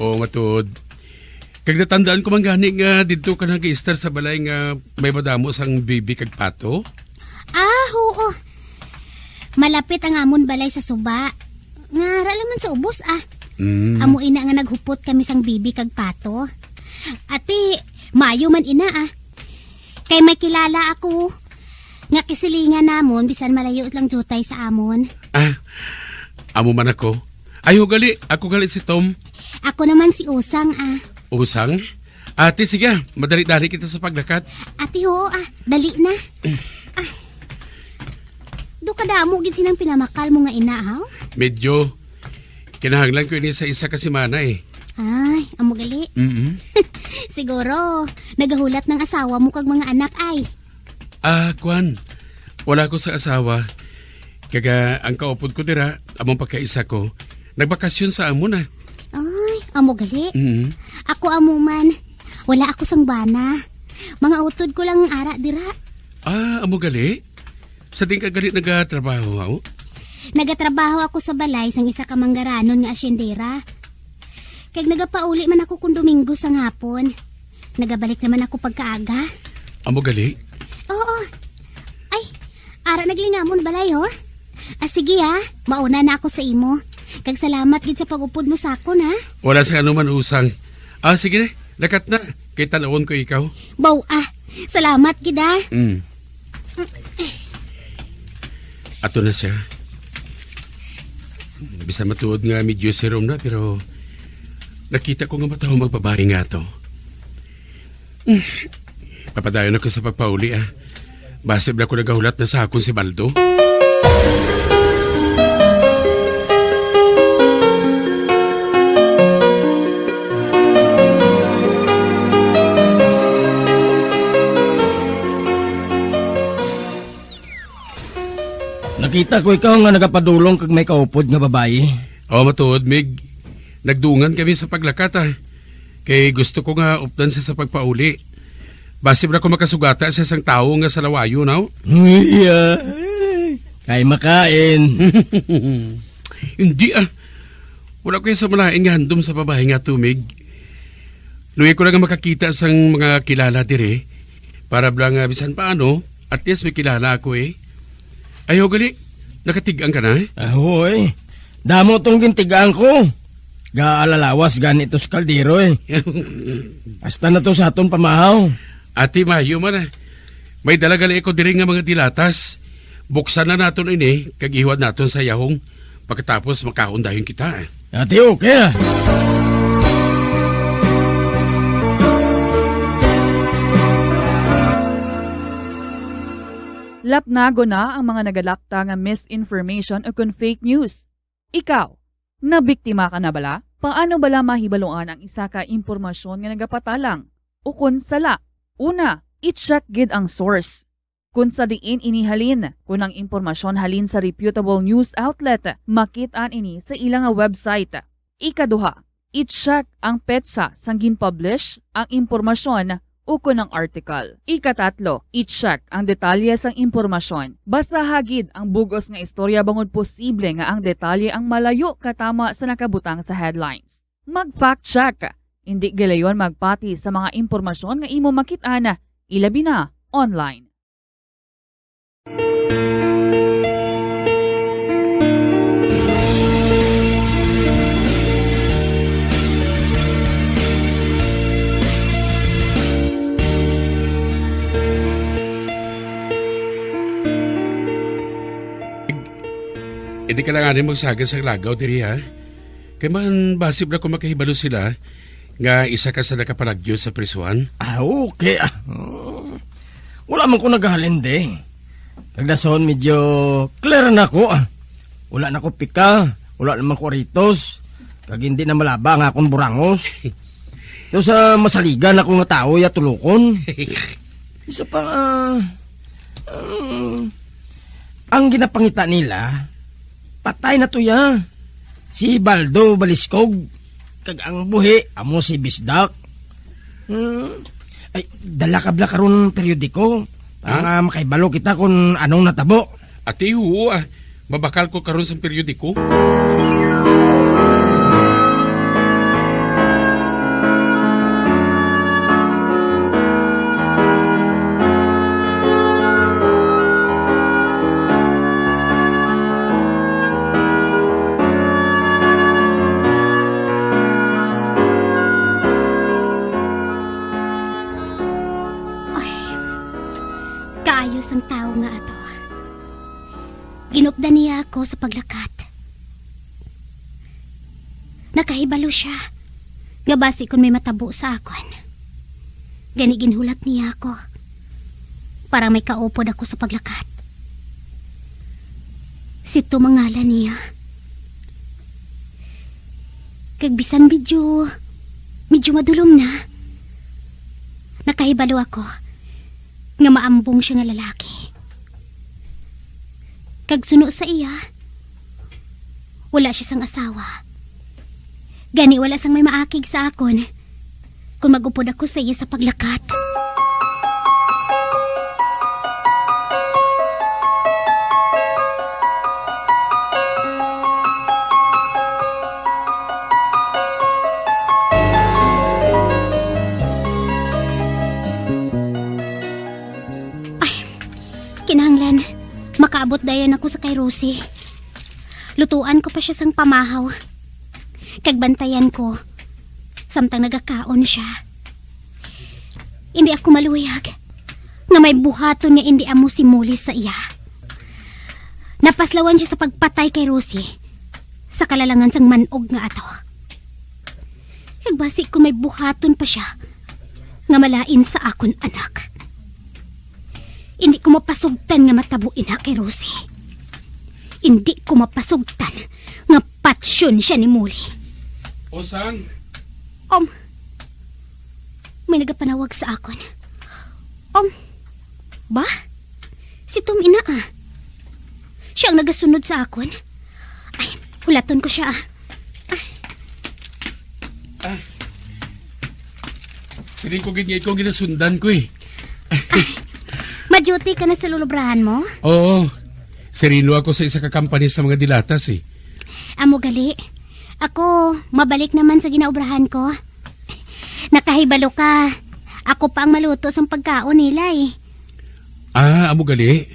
Speaker 4: Oo, matod. Kag natandaan ko man gani nga dito ka nag-i-star sa balay nga may madamo sang bibi kag pato?
Speaker 2: Oo. Malapit ang amon balay sa suba. Ngara lang man sa ubos Amo ina nga naghupot kami sang bibi kag pato. Ati, mayo man ina Kay may kilala ako. Nga kisilingan namon bisan malayo lang jutay sa amon.
Speaker 4: Amo man ako. Ayo gali, ako gali si Tom.
Speaker 2: Ako naman si Usang
Speaker 4: Usang? Ate, sige, madali-dali kita sa paglakat.
Speaker 2: Ate, dali na. Do kadamo gid sinang pinamakal mo nga ina, ha?
Speaker 4: Medyo. Kinahanglan ko ini sa isa kasi mana eh.
Speaker 2: Ay, amo gali. Siguro, nagahulat ng asawa mo kag mga anak ay.
Speaker 4: Kwan. Wala ko sa asawa. Kaga ang kaupod ko dira, among pagkaisa ko, nagbakasyon sa amo na.
Speaker 2: Ay, amo gali. Ako amo man. Wala ako sang bana.
Speaker 17: Mga utod ko lang ara dira.
Speaker 4: Amo gali? Sa din ka gali nagatrabaho, ho?
Speaker 17: Nagatrabaho ako sa balay sang isa ka manggaranon nga asyendera. Kag nagapauli man ako kung Domingo sang hapon. Nagabalik naman ako pagkaaga.
Speaker 4: Amo gali?
Speaker 17: Oo. Ay, ara naglingamon balay ho. Sige mauna na ako sa imo. Kag salamat gid sa pag-upod mo sa akon ha.
Speaker 4: Wala sa anuman usang. Sige na, lakat na. Kay tanawon ko ikaw.
Speaker 17: Baw salamat gid ha.
Speaker 4: Ato na siya. Bisa matuod nga medyo serum na pero nakita ko nga matahong magbabae nga to. Papadayon ako sa pagpauli Basib na ko nagahulat na sa akon si Baldo.
Speaker 8: Nakita ko ikaw nga nagapadulong kag may kaupod nga babae.
Speaker 4: Matuod, Mig. Nagdungan kami sa paglakat Kay gusto ko nga updan siya sa pagpauli. Basib na ko makasugata sa isang tao nga sa lawayo, now.
Speaker 8: Kay makain.
Speaker 4: Hindi Wala ko yung sa malaing nga handom sa babae nga tumig. Luwi ko na nga makakita sang mga kilala dire. Para blang bisan paano, at least may kilala ako Ayaw gali, nakatigaan ka na
Speaker 8: Ahoy, damo tong gintigaan ko. Gaalalawas ganito sa kaldero Hasta na to sa aton pamahaw.
Speaker 4: Ati Mayo man May dalagali ko diri nga mga dilatas. Buksan na naton ini, kagihuad naton sa yahong. Pagkatapos makahundahin kita
Speaker 8: Ati okay
Speaker 3: Lapnago na ang mga nagalakta nga misinformation o kung fake news. Ikaw, nabiktima ka na bala? Paano bala mahibaluan ang isa ka impormasyon nga nagapatalang? O kung sala, una, i-check gid ang source. Kung sa diin inihalin, kung ang impormasyon halin sa reputable news outlet, makitaan ini sa ilang website. Ikaduha, i-check ang petsa sang gin-publish ang impormasyon o kung ang article. Ikatatlo, i-check ang detalye sang impormasyon. Basta hagid ang bugos nga istorya bangod posible nga ang detalye ang malayo katama sa nakabutang sa headlines. Mag-fact check. Hindi gilayon magpati sa mga impormasyon nga imo makit-ana, ilabi na online.
Speaker 4: Hindi ka lang rin magsaga sa lagaw diri Kaya man basib na kung makahibalo sila nga isa ka sa nakapalagyo sa prisuan.
Speaker 8: Okay Wala man ko naghalindi. Nagdason medyo clear na ko Wala na ko pika. Wala naman ko ritos. Kag hindi na malaba nga akong burangos. Ito sa masaligan ako nga tao ya tulukon. Isa pa ang ginapangita nila patay na to ya. Si Baldo Baliskog. Kag ang buhi, amo si Bisdak. Ay, dala kabla karon periodiko. Ang makaibalo kita kung anong natabo.
Speaker 4: Ati mabakal ko karon sa periodiko.
Speaker 17: Ang tao nga ato. Ginupda niya ako sa paglakat. Nakahibalo siya. Nga basi kung may matabo sa akon. Gani ginhulat niya ako. Parang may kaupod ako sa paglakat. Sito mangalan niya. Kagbisan medyo madulom na. Nakahibalo ako. Nga maambong siya nga lalaki. Kag suno sa iya, wala siya sang asawa. Gani wala sang may maakig sa akon kung magupod ako sa iya sa paglakat. maabot dayon ako sa kay Rosie. Lutuan ko pa siya sang pamahaw. Kagbantayan ko. Samtang nagakaon siya. Hindi ako maluyag. Nga may buhaton nga hindi amo simulis sa iya. Napaslawan siya sa pagpatay kay Rosie. Sa kalalangan sang manog nga ato. Kagbasi ko may buhaton pa siya. Nga malain sa akon anak. Hindi ko mapasugtan nga matabuin na kay Rosie. Hindi ko mapasugtan nga patsyon siya ni Muli.
Speaker 4: Osang?
Speaker 17: May nagapanawag sa akon. Ba? Si Tom ina ah. Siya ang nagasunod sa akon. Ay, hulaton ko siya ah.
Speaker 4: Siling ko ganyan ikaw ginasundan ko eh.
Speaker 17: Ma-duty ka na sa lulubrahan mo?
Speaker 4: Oo. Serino ako sa isa ka company sa mga dilatas eh.
Speaker 17: Amo gali. Ako, mabalik naman sa ginaubrahan ko. Nakahibalo ka. Ako pa ang maluto sa pagkaon nila eh.
Speaker 4: Amo gali.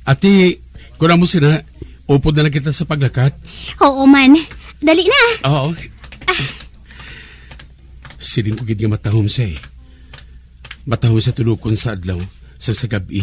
Speaker 4: Ati, kung mo sina, upod na lang kita sa paglakat.
Speaker 17: Oo man. Dali na.
Speaker 4: Oo. Siling ko gid nga matahom siya eh. Matahom sa tulukon sa adlaw, sa gabi.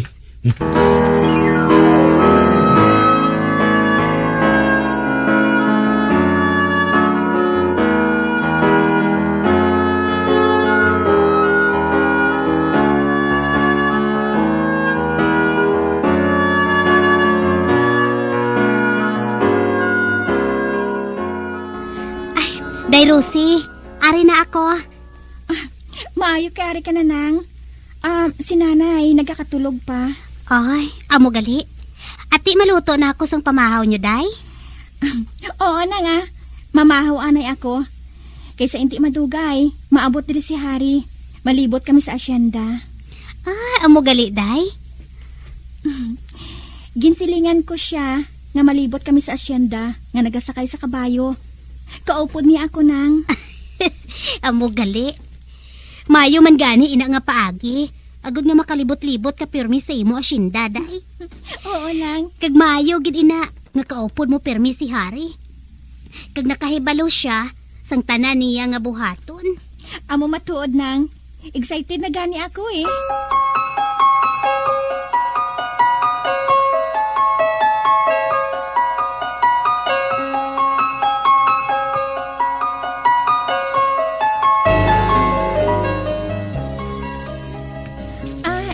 Speaker 17: Day Rosie, ari na ako.
Speaker 7: Maayo ka, ari ka na nang. Si nanay, nagkakatulog pa.
Speaker 17: Ay, amo gali. Ati maluto na ako sang pamahaw nyo, day?
Speaker 7: Oo na nga. Mamahaw anay ako. Kaysa hindi madugay, maabot diri si Hari. Malibot kami sa asyenda.
Speaker 17: Amo gali, day?
Speaker 7: Ginsilingan ko siya nga malibot kami sa asyenda nga nagasakay sa kabayo. Kaupod niya ako nang.
Speaker 17: Amo gali. Mayo man gani ina nga paagi. Agud nga makalibot-libot ka pirmi sa imo asyenda, day.
Speaker 7: Oo lang.
Speaker 17: Kag maayo gid ina nga kaupod mo pirmi si Hari. Kag nakahibalo siya sang tanan niya nga buhaton.
Speaker 7: Amo matuod nang. Excited na gani ako eh.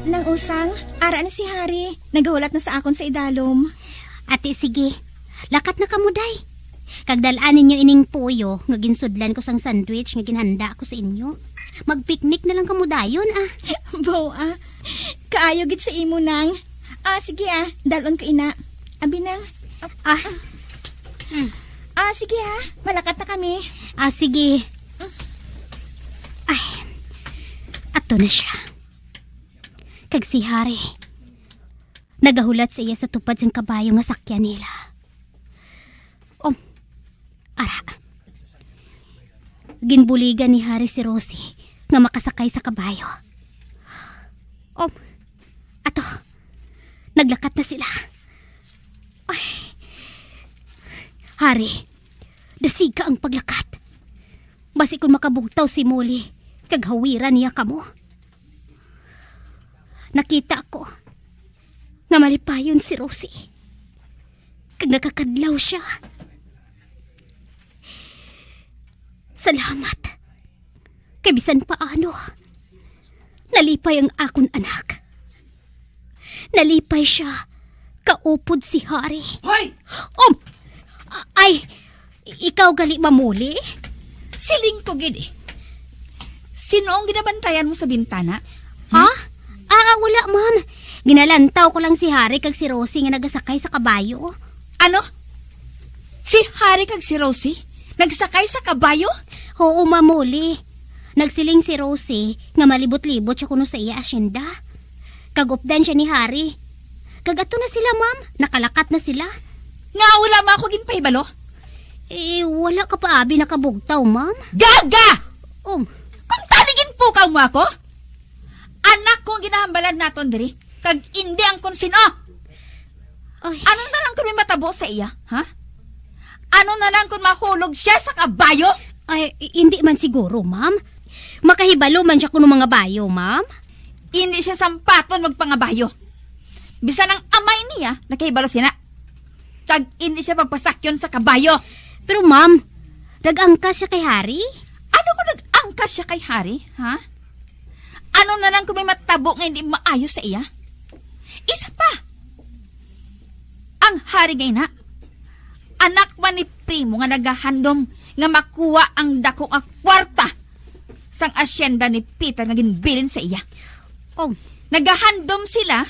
Speaker 7: Nang usang, ara na si Hari. Nagahulat na sa akon sa idalom.
Speaker 17: Ate, sige. Lakat na kamo, day. Kagdalaan ninyo ining puyo, nga ginsudlan ko sang sandwich, nga ginhanda ko sa inyo. Magpiknik na lang kamo dayon, ah.
Speaker 7: Bow, kaayo gid sa imo nang. Sige dalon ko ina. Abi nang. Sige malakat na kami.
Speaker 17: Sige. Ay, ato na siya. Kag si Hari, nagahulat sa iya sa tupad sang kabayo nga sakyan nila. Ara. Ginbuligan ni Hari si Rosie nga makasakay sa kabayo. Ato, naglakat na sila. Ay. Hari, dasig ka ang paglakat. Basi kung makabugtaw si Muli, kag hawiran niya kamo. Nakita ko nga malipayon si Rosie. Kag nakakadlaw siya. Salamat. Kay bisan paano, nalipay ang akon anak. Nalipay siya. Kaupod si Hari.
Speaker 12: Hoy!
Speaker 17: Ay, ikaw gali mamuli?
Speaker 12: Siling ko gid. Sino ang ginabantayan mo sa bintana?
Speaker 17: Ha? Wala, ma'am. Ginalantaw ko lang si Hari kag si Rosie nga nagasakay sa kabayo.
Speaker 12: Ano? Si Hari kag si Rosie? Nagsakay sa kabayo?
Speaker 17: Oo, mamuli. Nagsiling si Rosie nga malibot-libot siya kuno sa iya asyenda. Kagupdan siya ni Hari. Kagato na sila, ma'am. Nakalakat na sila.
Speaker 12: Nga wala mo ako ginpahibalo?
Speaker 17: Wala ka pa abi nakabugtaw, ma'am.
Speaker 12: Gaga! Kung tanigin po ka mo ako? Anak kong ginahambalan naton diri. Kag indi ang konsino. Ano na lang kung may matabo sa iya, ha? Ano na lang kung mahulog siya sa kabayo?
Speaker 17: Ay, hindi man siguro, ma'am. Makahibalo man siya kuno mga bayo, ma'am.
Speaker 12: Hindi siya sampaton magpangabayo. Bisa ng amay niya, nakahibalo siya na. Kag hindi siya magpasakyon sa kabayo.
Speaker 17: Pero ma'am, nag-angkas siya kay Hari?
Speaker 12: Ano kung nag-angkas siya kay Hari, ha? Ano na lang kung may matabo nga hindi maayos sa iya? Isa pa. Ang Hari ngayon na, anak man ni Primo nga nagahandom nga makuha ang dakong kwarta sang asyenda ni Peter nga ginbilin sa iya.
Speaker 17: Oh,
Speaker 12: nagahandom sila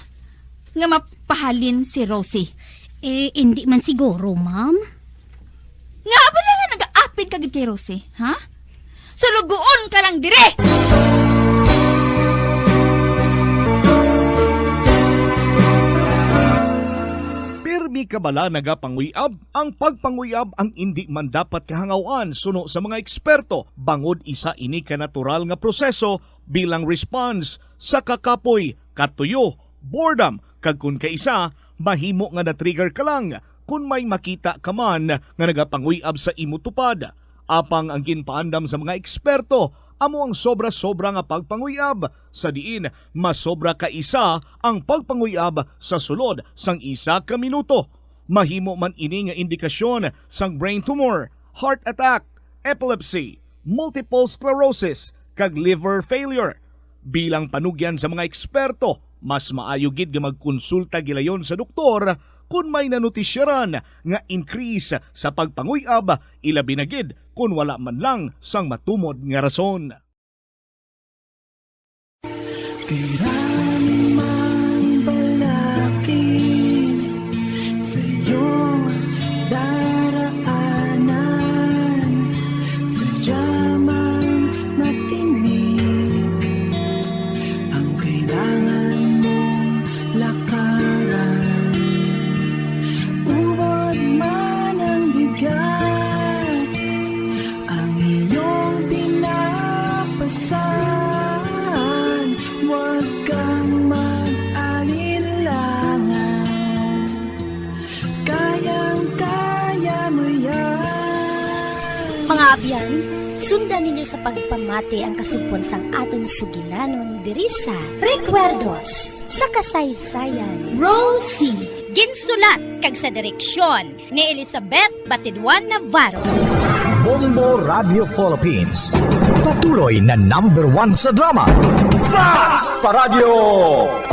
Speaker 12: nga mapahalin si Rosie.
Speaker 17: Hindi man siguro, ma'am.
Speaker 12: Nga ba lang nga nag-aapin kagid kay Rosie, ha? Sulugoon ka lang dire!
Speaker 14: Pirmi kabala nagapanguyab, ang pagpanguyab ang hindi man dapat kahangawan suno sa mga eksperto. Bangod isa ini ka natural nga proseso bilang response sa kakapoy, katuyo, boredom, kag kun kaisa, mahimo nga na-trigger ka lang kung may makita ka man nga nagapanguyab sa imo tupad. Apang ang ginpaandam sa mga eksperto, amo ang sobra-sobra nga pagpanguyab, sa diin masobra ka isa ang pagpanguyab sa sulod sang isa ka minuto. Mahimo man ini nga indikasyon sang brain tumor, heart attack, epilepsy, multiple sclerosis, kag liver failure. Bilang panugyan sa mga eksperto, mas maayo gid nga magkonsulta gilayon sa doktor kung may nanutisyaran nga increase sa pagpanguyab, ilabi na gid kung wala man lang sang matumod nga rason.
Speaker 10: Kailan man balakid sa'yo daraanan, sadya man matinig ang kailangan mong lakaran. Ubod man ang bigat ang iyong pinapasan, huwag kang mag-alinlangan, kayang-kaya mo yan.
Speaker 16: Mga abyan, sundan ninyo sa pagpamati ang kasugpon sang aton sugilanon diri sa Recuerdos sa kasaysayan. Rosie, ginsulat kag sa direksyon ni Elizabeth Batidwan Navarro.
Speaker 18: Bombo Radio Philippines, patuloy na #1 sa drama. Fast Paradyo!